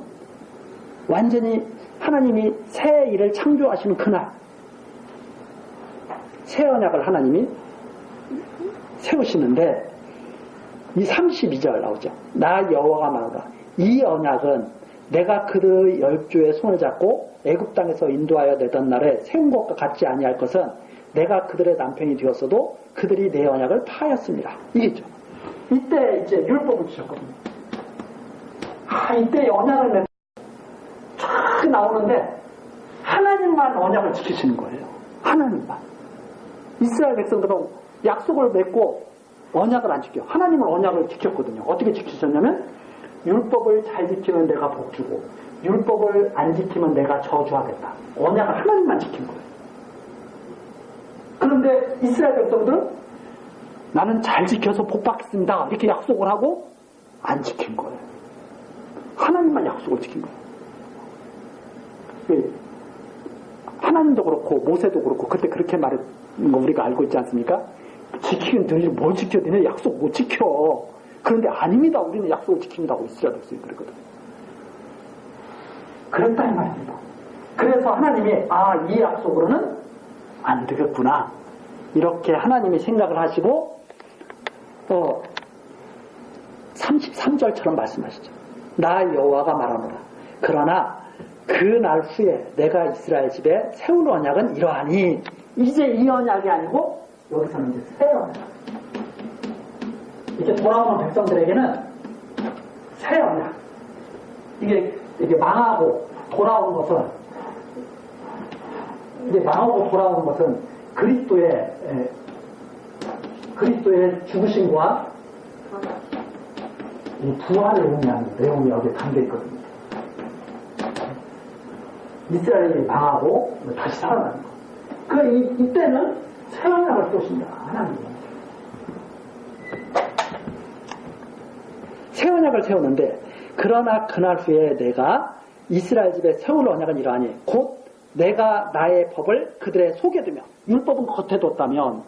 완전히 하나님이 새 일을 창조하시는 그날 새 언약을 하나님이 세우시는데 이 32절 나오죠. 나 여호와가 말하노라 이 언약은 내가 그들의 열조의 손을 잡고 애굽 땅에서 인도하여 내던 날에 세운 것과 같지 아니할 것은 내가 그들의 남편이 되었어도 그들이 내 언약을 파하였습니다. 이겠죠. 이때 이제 율법을 주셨거든요. 이때 언약을 쫙 나오는데 하나님만 언약을 지키시는 거예요. 하나님만. 이스라엘 백성들은 약속을 맺고 언약을 안 지켜. 하나님은 언약을 지켰거든요. 어떻게 지키셨냐면 율법을 잘 지키면 내가 복 주고 율법을 안 지키면 내가 저주하겠다. 언약을 하나님만 지킨 거예요. 그런데 이스라엘 백성들은 나는 잘 지켜서 복 받겠습니다. 이렇게 약속을 하고 안 지킨 거예요. 하나님만 약속을 지킨 거예요. 하나님도 그렇고 모세도 그렇고 그때 그렇게 말했는 거 우리가 알고 있지 않습니까? 지키긴 늘 뭘 지켜? 너네 약속 못 지켜. 그런데 아닙니다. 우리는 약속을 지킨다고 이스라엘 백성이 그랬거든요. 그랬다는 말입니다. 그래서 하나님이 이 약속으로는 안 되겠구나. 이렇게 하나님이 생각을 하시고 33절처럼 말씀하시죠. 나 여호와가 말하노라. 그러나 그 날 후에 내가 이스라엘 집에 세운 언약은 이러하니 이제 이 언약이 아니고 여기서는 이제 새 언약. 이렇게 돌아오는 백성들에게는 새 언약. 이게 망하고 돌아오는 것은 그리스도의 죽으심과 이 부활을 의미하는 내용이 여기에 담겨 있거든요. 이스라엘이 망하고 다시 살아나는 거. 이때는 새 언약을 쏘신다. 하나님이. 새 언약을 세우는데 그러나 그날 후에 내가 이스라엘 집에 세울 언약은 이러하니 곧 내가 나의 법을 그들의 속에 두며 율법은 겉에 뒀다면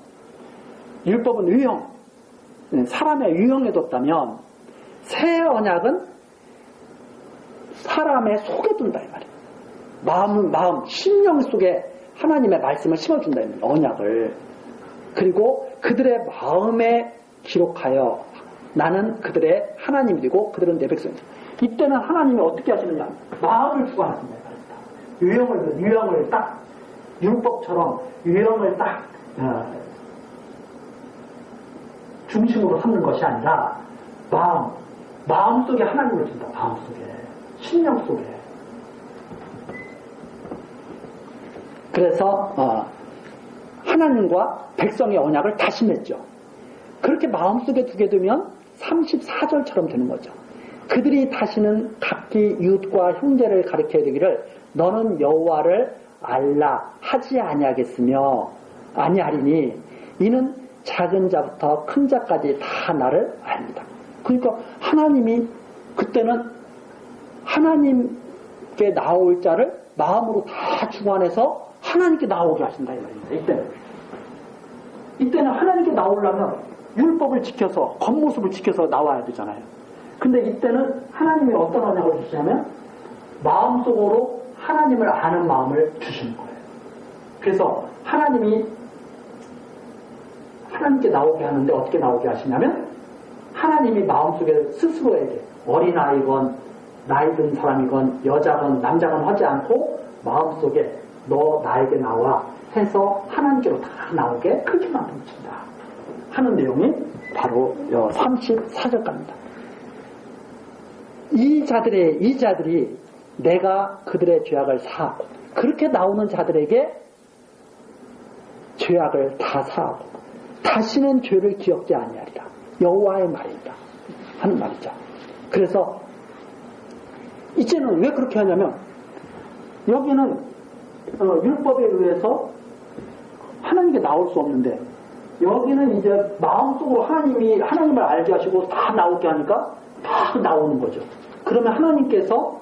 율법은 유형 사람의 유형에 뒀다면 새 언약은 사람의 속에 둔다 이 말이에요. 마음 심령 속에 하나님의 말씀을 심어준다 이 말이에요. 언약을. 그리고 그들의 마음에 기록하여 나는 그들의 하나님이 되고 그들은 내 백성이다. 이때는 하나님이 어떻게 하시느냐 마음을 주관하신다 이 말입니다. 유형을 딱 율법처럼 유형을 딱 중심으로 삼는 것이 아니라 마음 속에 하나님을 둔다. 마음 속에, 심령 속에. 그래서 하나님과 백성의 언약을 다시 맺죠. 그렇게 마음속에 두게 되면 34절처럼 되는 거죠. 그들이 다시는 각기 이웃과 형제를 가리켜야 되기를 너는 여호와를 알라 하지 아니하리니 이는 작은 자부터 큰 자까지 다 나를 압니다. 그러니까 하나님이 그때는 하나님께 나올 자를 마음으로 다 주관해서 하나님께 나오게 하신다 이 말입니다. 이때는 하나님께 나오려면 율법을 지켜서 겉모습을 지켜서 나와야 되잖아요. 근데 이때는 하나님이 어떤 언약을 주시냐면 마음속으로 하나님을 아는 마음을 주시는 거예요. 그래서 하나님이 하나님께 나오게 하는데 어떻게 나오게 하시냐면 하나님이 마음속에 스스로에게 어린아이건 나이 든 사람이건 여자건 남자건 하지 않고 마음속에 너 나에게 나와 해서 하나님께로 다 나오게 그렇게 만듭니다. 하는 내용이 바로 34절입니다. 이 자들이 내가 그들의 죄악을 사하고 그렇게 나오는 자들에게 죄악을 다 사하고 다시는 죄를 기억지 아니하리라. 여호와의 말이다 하는 말이죠. 그래서 이제는 왜 그렇게 하냐면 여기는 율법에 의해서 하나님께 나올 수 없는데 여기는 이제 마음속으로 하나님을 알게 하시고 다 나오게 하니까 다 나오는 거죠. 그러면 하나님께서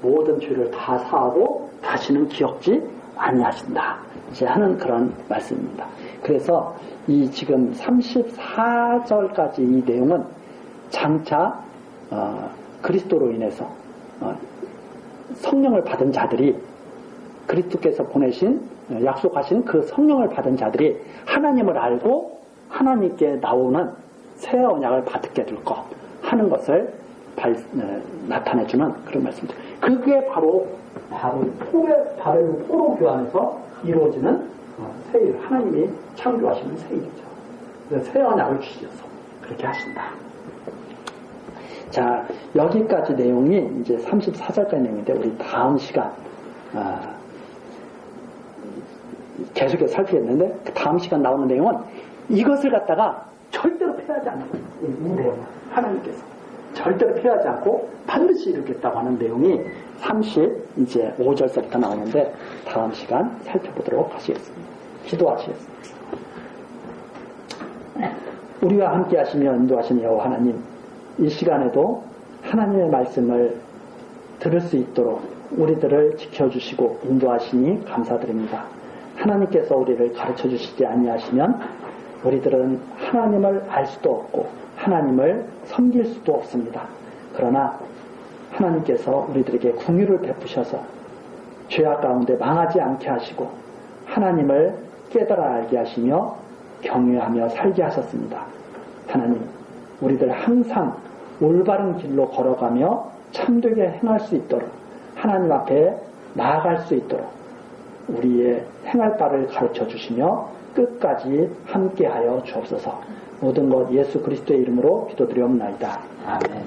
모든 죄를 다 사하고 다시는 기억지 아니하신다. 이제 하는 그런 말씀입니다. 그래서 이 지금 34절까지 이 내용은 장차 그리스도로 인해서 성령을 받은 자들이 그리스도께서 보내신 약속하신 그 성령을 받은 자들이 하나님을 알고 하나님께 나오는 새 언약을 받게 될 것 하는 것을 나타내주는 그런 말씀입니다. 그게 바로 바벨론 포로 교환에서 이루어지는 세일, 하나님이 창조하시는 세일이죠. 새 언약을 주셔서 그렇게 하신다. 자, 여기까지 내용이 이제 34절까지 내용인데 우리 다음 시간 계속해서 살피겠는데 그 다음 시간 나오는 내용은 이것을 갖다가 절대로 피하지 않는 거예요. 이 내용은 하나님께서 절대로 피하지 않고 반드시 이루겠다고 하는 내용이 35절부터 나오는데 다음 시간 살펴보도록 하시겠습니다. 기도하시겠습니다. 우리와 함께 하시며 인도하시는 여호와 하나님, 이 시간에도 하나님의 말씀을 들을 수 있도록 우리들을 지켜주시고 인도하시니 감사드립니다. 하나님께서 우리를 가르쳐 주시지 아니하시면 우리들은 하나님을 알 수도 없고 하나님을 섬길 수도 없습니다. 그러나 하나님께서 우리들에게 긍휼을 베푸셔서 죄악 가운데 망하지 않게 하시고 하나님을 깨달아 알게 하시며 경외하며 살게 하셨습니다. 하나님, 우리들 항상 올바른 길로 걸어가며 참되게 행할 수 있도록 하나님 앞에 나아갈 수 있도록 우리의 행할 바를 가르쳐 주시며 끝까지 함께하여 주옵소서. 모든 것 예수 그리스도의 이름으로 기도드리옵나이다. 아멘.